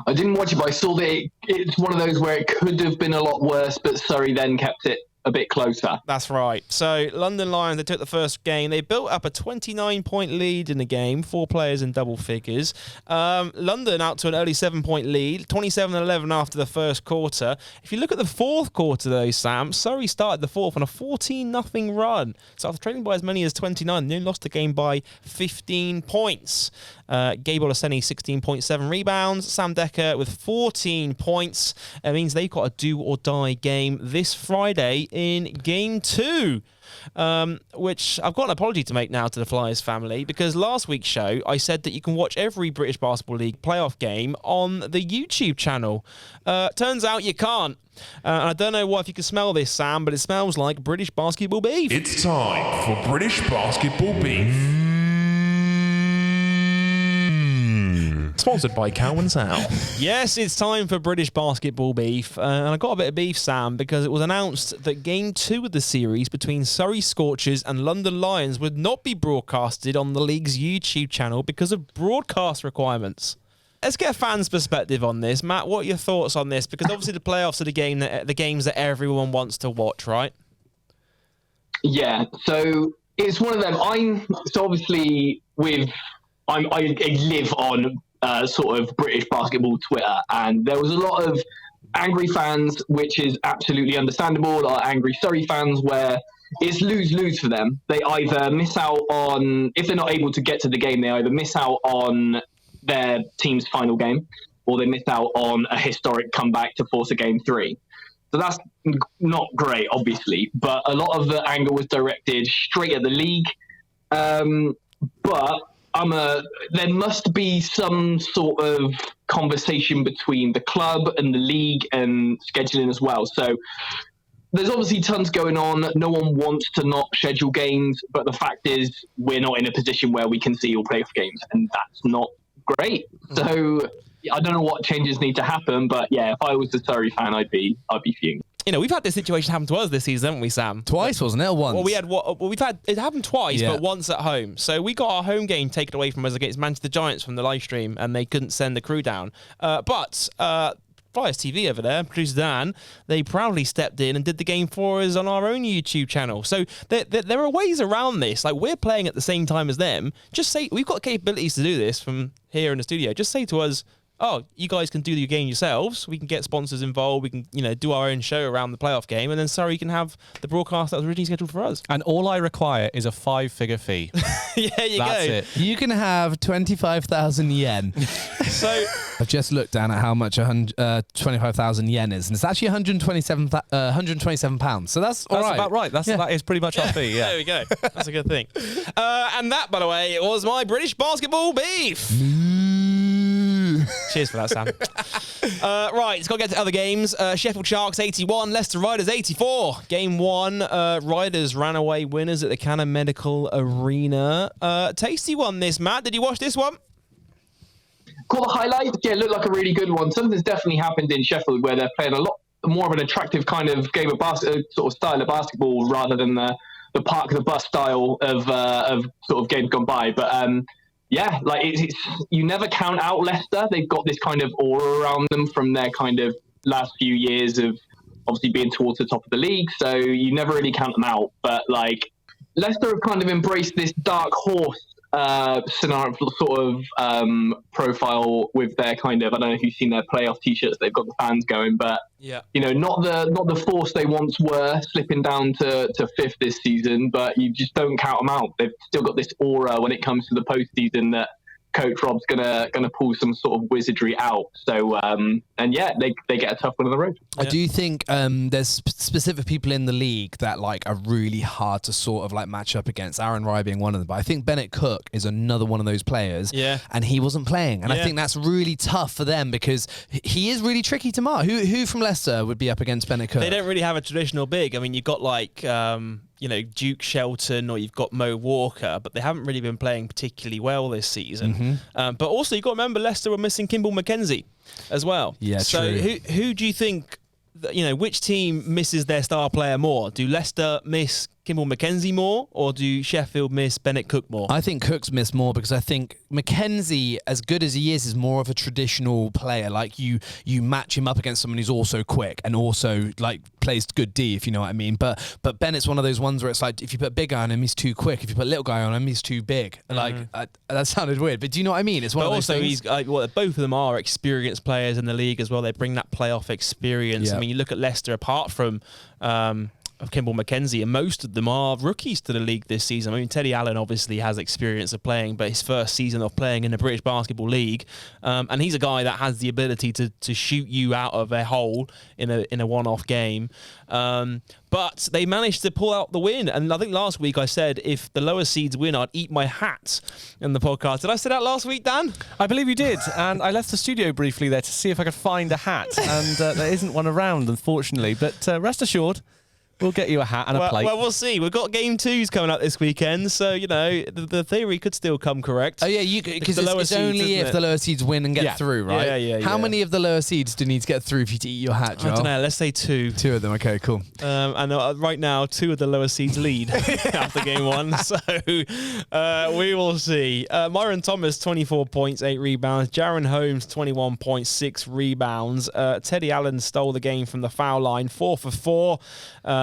I didn't watch it, but I saw that it's one of those where it could have been a lot worse, but Surrey then kept it a bit closer. That's right. So London Lions, they took the first game. They built up a 29-point lead in the game, 4 players in double figures. London out to an early 7-point lead, 27-11 after the first quarter. If you look at the fourth quarter, though, Sam, Surrey started the fourth on a 14-0 run. So after trailing by as many as 29, they lost the game by 15 points. Gabe Olaseni, 16.7 rebounds. Sam Decker with 14 points. It means they've got a do-or-die game this Friday in Game 2. Which I've got an apology to make now to the Flyers family, because last week's show I said that you can watch every British Basketball League playoff game on the YouTube channel. Turns out you can't. And I don't know if you can smell this, Sam, but it smells like British basketball beef. It's time for British Basketball Beef. Sponsored by Cow and Sow. Yes, it's time for British Basketball Beef. And I got a bit of beef, Sam, because it was announced that Game 2 of the series between Surrey Scorchers and London Lions would not be broadcasted on the league's YouTube channel because of broadcast requirements. Let's get a fan's perspective on this. Matt, what are your thoughts on this? Because obviously the playoffs are the games that everyone wants to watch, right? Yeah, so it's one of them. I live on sort of British basketball Twitter, and there was a lot of angry fans, which is absolutely understandable. A lot of angry Surrey fans where it's lose-lose for them. They either miss out on, if they're not able to get to the game, they either miss out on their team's final game, or they miss out on a historic comeback to force a Game 3. So that's not great, obviously, but a lot of the anger was directed straight at the league. But there must be some sort of conversation between the club and the league and scheduling as well. So there's obviously tons going on. No one wants to not schedule games, but the fact is we're not in a position where we can see all playoff games, and that's not great. So I don't know what changes need to happen, but yeah, if I was a Surrey fan, I'd be fuming. You know, we've had this situation happen to us this season, haven't we, Sam? Twice, wasn't it? Or once? Well, we've had it happened twice, but once at home. So we got our home game taken away from us against Manchester Giants from the live stream, and they couldn't send the crew down. But Flyers TV over there, producer Dan, they proudly stepped in and did the game for us on our own YouTube channel. So there are ways around this. Like, we're playing at the same time as them. Just say we've got capabilities to do this from here in the studio. Just say to us, oh, you guys can do your game yourselves. We can get sponsors involved. We can, do our own show around the playoff game, and then Surrey can have the broadcast that was originally scheduled for us. And all I require is a 5-figure fee. Yeah, That's go. it. You can have 25,000 yen. So I've just looked down at how much 25,000 yen is, and it's actually 127 pounds. So that's all That's right. about right. That is pretty much our fee. Yeah. there we go. That's a good thing. And that, by the way, was my British basketball beef. Cheers for that, Sam. Right, let's go get to other games. Sheffield Sharks 81, Leicester Riders 84. Game 1, Riders ran away winners at the Cannon Medical Arena. Tasty one this, Matt. Did you watch this one? Caught the highlights. Yeah, it looked like a really good one. Something's definitely happened in Sheffield where they're playing a lot more of an attractive kind of game of sort of style of basketball rather than the park the bus style of sort of games gone by. But yeah, like it's you never count out Leicester. They've got this kind of aura around them from their kind of last few years of obviously being towards the top of the league. So you never really count them out. But like Leicester have kind of embraced this dark horse scenario sort of profile with their kind of, I don't know if you've seen their playoff t-shirts, they've got the fans going, but yeah, not the force they once were, slipping down to fifth this season, but you just don't count them out. They've still got this aura when it comes to the postseason that Coach Rob's gonna pull some sort of wizardry out. So and yeah, they get a tough one on the road. I do think there's specific people in the league that like are really hard to sort of like match up against. Aaron Rye being one of them, but I think Bennett Cook is another one of those players. Yeah, and he wasn't playing, and I think that's really tough for them because he is really tricky to mark. Who from Leicester would be up against Bennett Cook? They don't really have a traditional big. I mean, you've got like Duke Shelton or you've got Mo Walker, but they haven't really been playing particularly well this season. But also you've got to remember Leicester were missing Kimball McKenzie as well. Yeah, so true. who do you think, which team misses their star player more? Do Leicester miss Kimball Mackenzie more, or do Sheffield miss Bennett Cook more? I think Cook's missed more because I think Mackenzie, as good as he is more of a traditional player. Like you match him up against someone who's also quick and also like plays good D, if you know what I mean. But Bennett's one of those ones where it's like if you put a big guy on him, he's too quick. If you put a little guy on him, he's too big. Like that sounded weird, but do you know what I mean? It's one of those also, things. both of them are experienced players in the league as well. They bring that playoff experience. Yeah. I mean, you look at Leicester, apart from of Kimball Mackenzie, and most of them are rookies to the league this season. I mean, Teddy Allen obviously has experience of playing, but his first season of playing in the British Basketball League, and he's a guy that has the ability to shoot you out of a hole in a one-off game. But they managed to pull out the win, and I think last week I said if the lower seeds win, I'd eat my hat in the podcast. Did I say that last week, Dan? I believe you did, and I left the studio briefly there to see if I could find a hat, and there isn't one around, unfortunately. But rest assured, we'll get you a hat and a plate. Well, we'll see. We've got game 2s coming up this weekend, so, you know, the theory could still come correct. Oh, yeah, because it's only if the lower seeds win and get through, right? Yeah. How many of the lower seeds do you need to get through for you to eat your hat, Joel? I don't know. Let's say 2. 2 of them. Okay, cool. And right now, 2 of the lower seeds lead after game 1, so we will see. Myron Thomas, 24 points, 8 rebounds. Jaron Holmes, 21 points, 6 rebounds. Teddy Allen stole the game from the foul line, 4 for 4.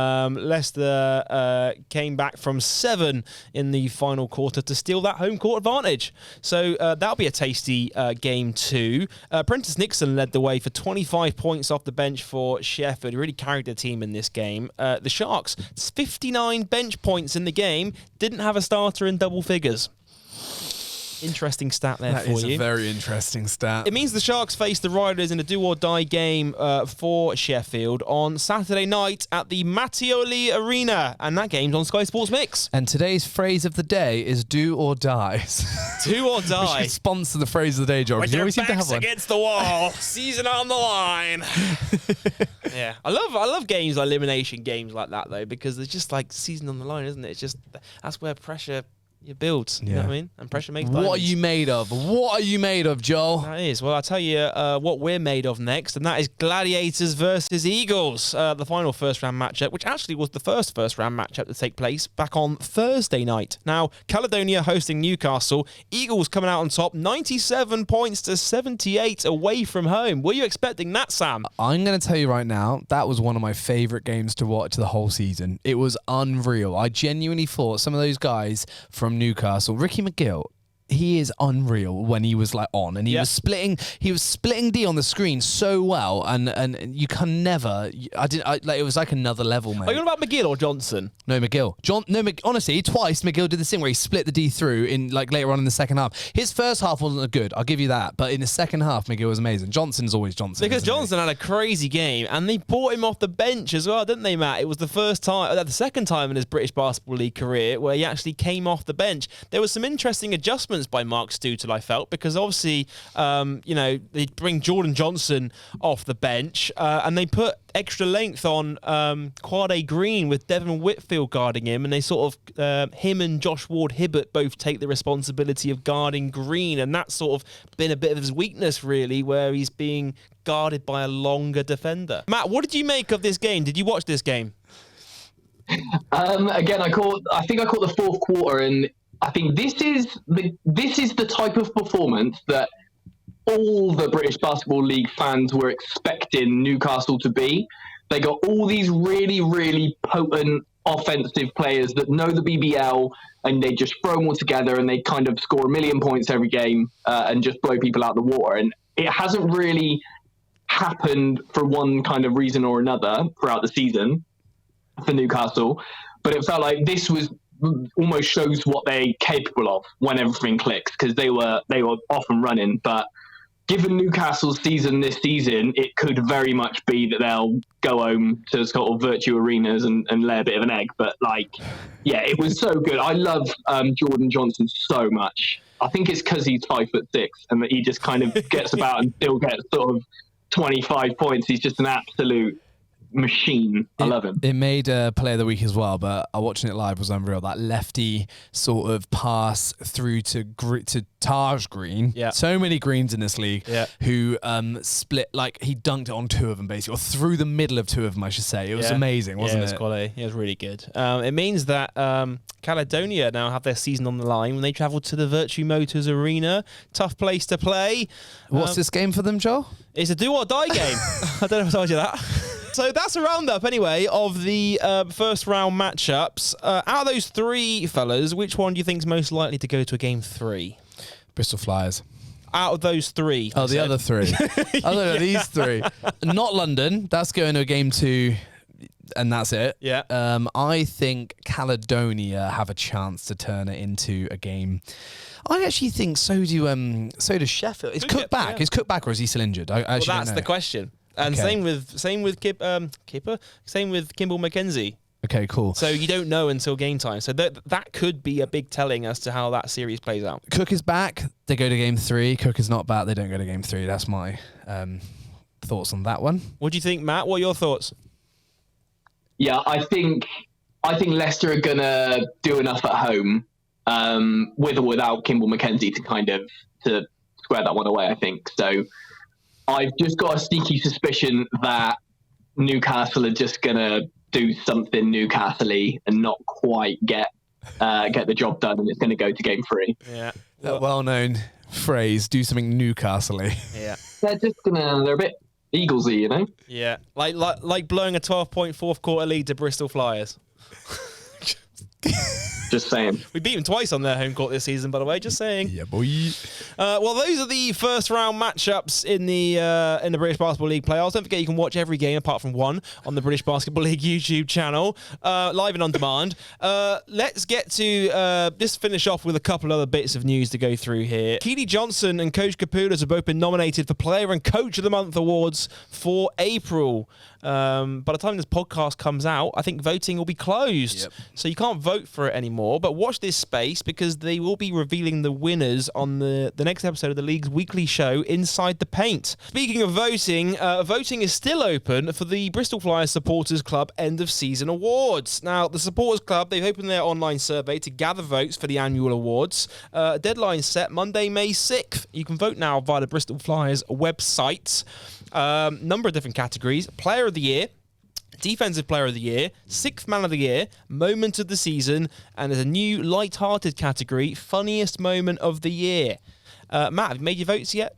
Leicester came back from 7 in the final quarter to steal that home court advantage. So that'll be a tasty game 2. Prentice Nixon led the way for 25 points off the bench for Sheffield. He really carried the team in this game. The Sharks, 59 bench points in the game, didn't have a starter in double figures. Interesting stat there for you. That is a very interesting stat. It means the Sharks face the Riders in a do-or-die game for Sheffield on Saturday night at the Mattioli Arena, and that game's on Sky Sports Mix. And today's phrase of the day is "do or die." Do or die. We should sponsor the phrase of the day, John. With your backs against the wall, season on the line. Yeah, I love games, like elimination games like that though, because it's just like season on the line, isn't it? It's just that's where pressure. You build, you know what I mean? And pressure makes diamonds. What are you made of? What are you made of, Joel? That is. Well, I'll tell you what we're made of next, and that is Gladiators versus Eagles, the final first-round matchup, which actually was the first-round matchup to take place back on Thursday night. Now, Caledonia hosting Newcastle. Eagles coming out on top, 97 points to 78 away from home. Were you expecting that, Sam? I'm going to tell you right now, that was one of my favourite games to watch the whole season. It was unreal. I genuinely thought some of those guys from Newcastle, Ricky McGill, he is unreal when he was like on, and he was splitting D on the screen so well, and you can never. It was like another level, mate. Are you on about McGill or Johnson? No, McGill. Honestly, twice McGill did this thing where he split the D through in like later on in the second half. His first half wasn't good, I'll give you that, but in the second half, McGill was amazing. Johnson's always Johnson. Because Johnson had a crazy game, and they brought him off the bench as well, didn't they, Matt? It was the second time in his British Basketball League career where he actually came off the bench. There was some interesting adjustments by Mark Stoutel, I felt, because obviously, they bring Jordan Johnson off the bench, and they put extra length on Quade Green with Devin Whitfield guarding him, and they sort of, him and Josh Ward-Hibbert both take the responsibility of guarding Green, and that's sort of been a bit of his weakness, really, where he's being guarded by a longer defender. Matt, what did you make of this game? Did you watch this game? Again, I think I caught the fourth quarter, and I think this is the type of performance that all the British Basketball League fans were expecting Newcastle to be. They got all these really, really potent offensive players that know the BBL, and they just throw them all together, and they kind of score 1 million points every game and just blow people out the water. And it hasn't really happened for one kind of reason or another throughout the season for Newcastle, but it felt like this was almost shows what they're capable of when everything clicks, because they were off and running. But given Newcastle's season this season, it could very much be that they'll go home to sort of virtue arenas and lay a bit of an egg. But it was so good. I love Jordan Johnson so much. I think it's because he's 5'6" and that he just kind of gets about and still gets sort of 25 points. He's just an absolute machine. I love him. It made Player of the Week as well, but watching it live was unreal. That lefty sort of pass through to Taj Green. Yeah. So many greens in this league Yeah. who split, like he dunked it on two of them basically, or through the middle of two of them, I should say. It was amazing, wasn't it? Was quality. It was really good. It means that Caledonia now have their season on the line when they travel to the Virtue Motors Arena. Tough place to play. What's this game for them, Joel? It's a do or die game. I don't know if I told you that. So that's a roundup, anyway, of the first round matchups. Out of those three fellas, which one do you think is most likely to go to a game 3? Bristol Flyers. Out of those three. Oh, the other three. Other than these three. Not London. That's going to a game 2. And that's it. Yeah. I think Caledonia have a chance to turn it into a game. I actually think so does Sheffield. Is Cook back? Yeah. Is Cook back, or is he still injured? I actually Well, that's don't know. the question. And Okay. same with Kipper. Same with Kimball McKenzie. Okay, cool. So you don't know until game time. So that could be a big telling as to how that series plays out. Cook is back. They go to game 3. Cook is not back. They don't go to game 3. That's my thoughts on that one. What do you think, Matt? What are your thoughts? Yeah, I think Leicester are gonna do enough at home, with or without Kimball McKenzie to square that one away. I think so. I've just got a sneaky suspicion that Newcastle are just gonna do something Newcastle-y and not quite get the job done, and it's gonna go to game 3. Yeah. That well-known phrase, do something Newcastle-y. Yeah. They're a bit Eaglesy, you know. Yeah. Like blowing a 12-point fourth quarter lead to Bristol Flyers. Just saying. We beat them twice on their home court this season, by the way. Just saying. Yeah, boy. Well, those are the first round matchups in the British Basketball League playoffs. Don't forget you can watch every game apart from one on the British Basketball League YouTube channel, live and on demand. Let's get to just finish off with a couple other bits of news to go through here. Keely Johnson and Coach Kapulas have both been nominated for Player and Coach of the Month awards for April. By the time this podcast comes out, I think voting will be closed. Yep. So you can't vote for it anymore. But watch this space because they will be revealing the winners on the next episode of the league's weekly show, Inside the Paint. Speaking of voting, voting is still open for the Bristol Flyers Supporters Club End of Season Awards. Now, the Supporters Club, they've opened their online survey to gather votes for the annual awards. Deadline set Monday, May 6th. You can vote now via the Bristol Flyers website. Number of different categories: Player of the Year, Defensive Player of the Year, Sixth Man of the Year, Moment of the Season, and there's a new light-hearted category, Funniest Moment of the Year. Matt, have you made your votes yet?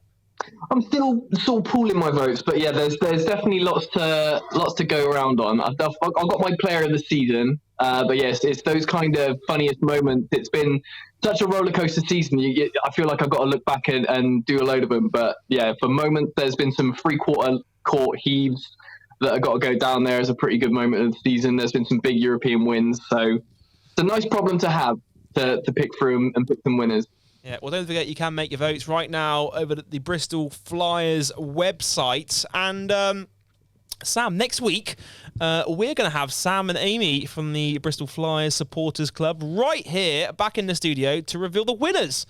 I'm still sort of pooling my votes, but yeah, there's definitely lots to go around on. I've got my Player of the Season, but yes, it's those kind of funniest moments. It's been such a roller coaster season. I feel like I've got to look back and do a load of them. But yeah, for moments, there's been some three-quarter court heaves that have got to go down there as a pretty good moment of the season. There's been some big European wins, so it's a nice problem to have to pick through and pick some winners. Yeah, well, don't forget you can make your votes right now over at the Bristol Flyers website. And Sam, next week, we're going to have Sam and Amy from the Bristol Flyers Supporters Club right here back in the studio to reveal the winners.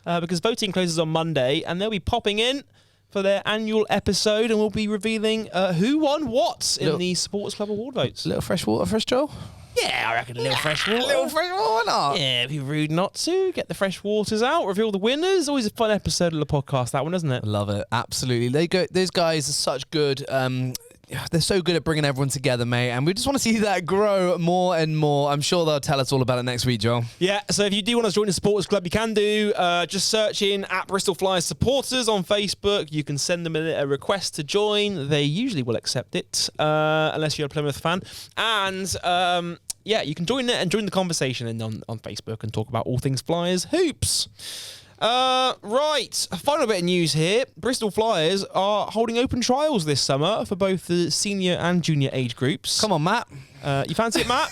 Because voting closes on Monday, and they'll be popping in for their annual episode, and we'll be revealing who won what in the Supporters Club award votes. A little fresh water for us, Joel? Yeah, I reckon a little fresh water. A little fresh water, not? Yeah, it'd be rude not to. Get the fresh waters out, reveal the winners. Always a fun episode of the podcast, that one, isn't it? Love it. Absolutely. Those guys are such good. They're so good at bringing everyone together, mate. And we just want to see that grow more and more. I'm sure they'll tell us all about it next week, Joel. Yeah, so if you do want to join the Supporters Club, you can do. Just search in at Bristol Flyers Supporters on Facebook. You can send them a request to join. They usually will accept it, unless you're a Plymouth fan. And yeah, you can join it and join the conversation on Facebook and talk about all things Flyers hoops. Right, a final bit of news here. Bristol Flyers are holding open trials this summer for both the senior and junior age groups. Come on, Matt. You fancy it, Matt?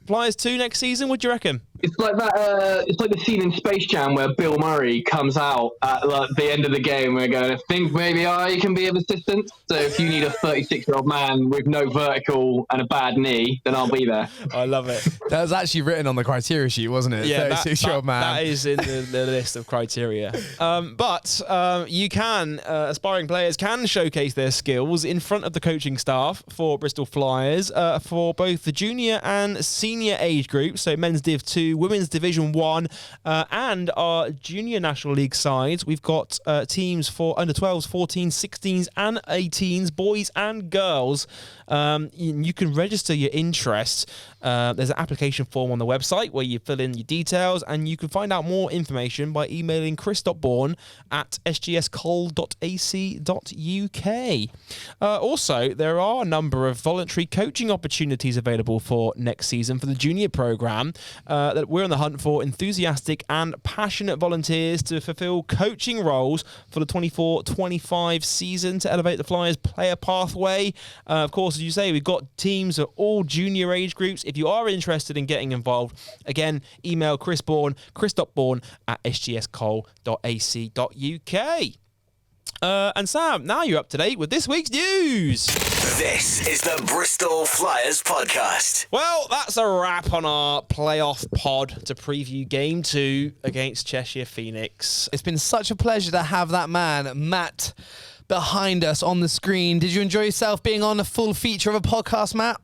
Flyers 2 next season, what do you reckon? It's like that. It's like the scene in Space Jam where Bill Murray comes out at the end of the game. We're going to think maybe I can be of assistance. So if you need a 36-year-old man with no vertical and a bad knee, then I'll be there. I love it. That was actually written on the criteria sheet, wasn't it? Yeah, 36-year-old man. That is in the list of criteria. But you can, aspiring players can showcase their skills in front of the coaching staff for Bristol Flyers for both the junior and senior age groups, so men's Div 2, women's Division 1, and our junior National League sides. We've got teams for under 12s, 14s, 16s, and 18s, boys and girls. You can register your interest. There's an application form on the website where you fill in your details, and you can find out more information by emailing chris.bourne@sgscol.ac.uk. Also, there are a number of voluntary coaching opportunities available for next season for the junior programme that we're on the hunt for enthusiastic and passionate volunteers to fulfil coaching roles for the 24-25 season to elevate the Flyers player pathway. Of course, as you say, we've got teams at all junior age groups. If you are interested in getting involved, again, email chris.bourne@sgscol.ac.uk. And Sam, now you're up to date with this week's news. This is the Bristol Flyers Podcast. Well, that's a wrap on our playoff pod to preview Game 2 against Cheshire Phoenix. It's been such a pleasure to have that man, Matt, behind us on the screen. Did you enjoy yourself being on a full feature of a podcast, Matt?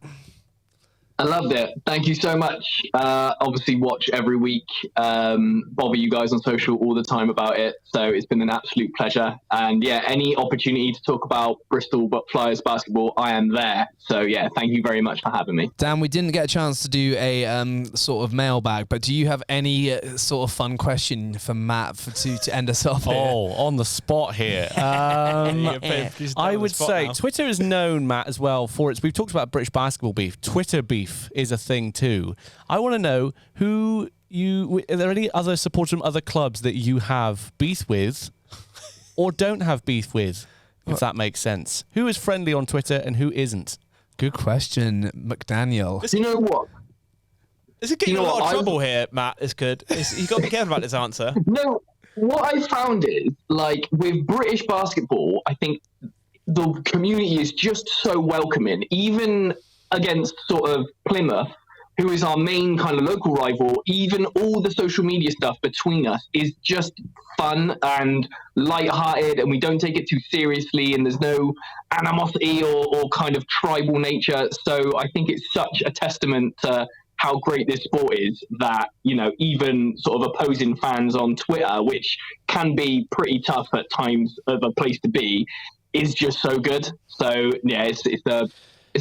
I loved it. Thank you so much. Obviously watch every week, bother you guys on social all the time about it. So it's been an absolute pleasure. And yeah, any opportunity to talk about Bristol Flyers basketball, I am there. So yeah, thank you very much for having me. Dan, we didn't get a chance to do a sort of mailbag, but do you have any sort of fun question for Matt to end us off here? Oh, on the spot here. I would say Twitter is known, Matt, as well for its. We've talked about British basketball beef. Twitter beef is a thing too. I want to know are there any other supporters from other clubs that you have beef with or don't have beef with, if that makes sense? Who is friendly on Twitter and who isn't? Good question, McDaniel. You know what? This is getting a lot of trouble here, Matt. You've got to be careful about this answer. No, what I found is, like, with British basketball, I think the community is just so welcoming, even against sort of Plymouth, who is our main kind of local rival. Even all the social media stuff between us is just fun and lighthearted, and we don't take it too seriously, and there's no animosity or kind of tribal nature. So I think it's such a testament to how great this sport is that, you know, even sort of opposing fans on Twitter, which can be pretty tough at times of a place to be, is just so good. So yeah, it's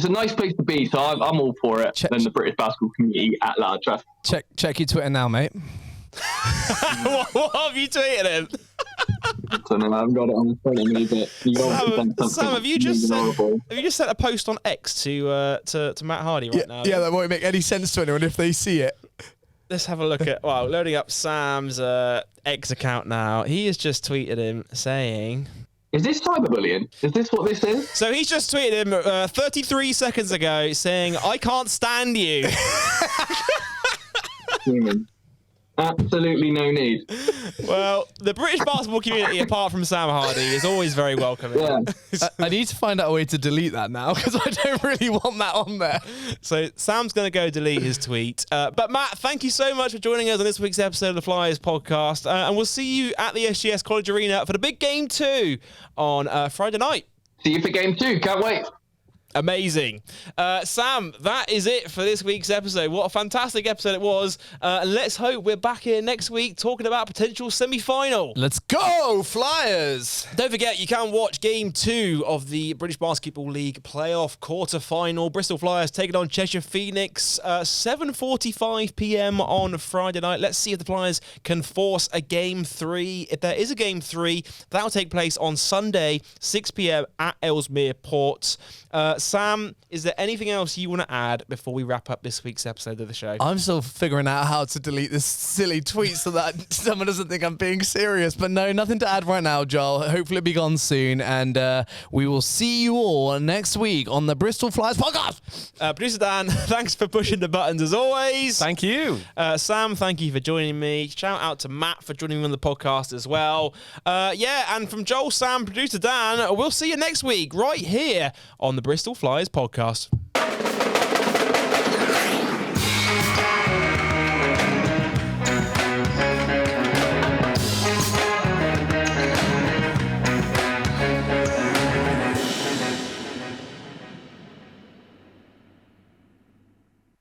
a nice place to be, so I'm all for it. And the British basketball community at large. Check your Twitter now, mate. What have you tweeted him? I don't know, I haven't got it on the front of me, but Sam, have you just sent a post on X to Matt Hardy right now? Yeah, that won't make any sense to anyone if they see it. Let's have a look at, loading up Sam's X account now. He has just tweeted him saying... Is this cyberbullying? Is this what this is? So he's just tweeted him 33 seconds ago saying, "I can't stand you." Absolutely no need. Well, the British basketball community, apart from Sam Hardy, is always very welcoming. Yeah. I need to find out a way to delete that now because I don't really want that on there. So Sam's going to go delete his tweet. But Matt, thank you so much for joining us on this week's episode of the Flyers Podcast. And we'll see you at the SGS College Arena for the big Game 2 on Friday night. See you for Game 2. Can't wait. Amazing. Sam, that is it for this week's episode. What a fantastic episode it was. And let's hope we're back here next week talking about potential semi-final. Let's go, Flyers! Don't forget, you can watch Game 2 of the British Basketball League playoff quarter-final. Bristol Flyers taking on Cheshire Phoenix, 7:45 p.m. on Friday night. Let's see if the Flyers can force a Game 3. If there is a Game 3, that will take place on Sunday, 6 p.m. at Ellesmere Port. Sam, is there anything else you want to add before we wrap up this week's episode of the show? I'm still figuring out how to delete this silly tweet so that someone doesn't think I'm being serious. But no, nothing to add right now, Joel. Hopefully it'll be gone soon. And we will see you all next week on the Bristol Flyers Podcast. Producer Dan, thanks for pushing the buttons as always. Thank you. Sam, thank you for joining me. Shout out to Matt for joining me on the podcast as well. And from Joel, Sam, producer Dan, we'll see you next week right here on the Bristol Flyers Podcast.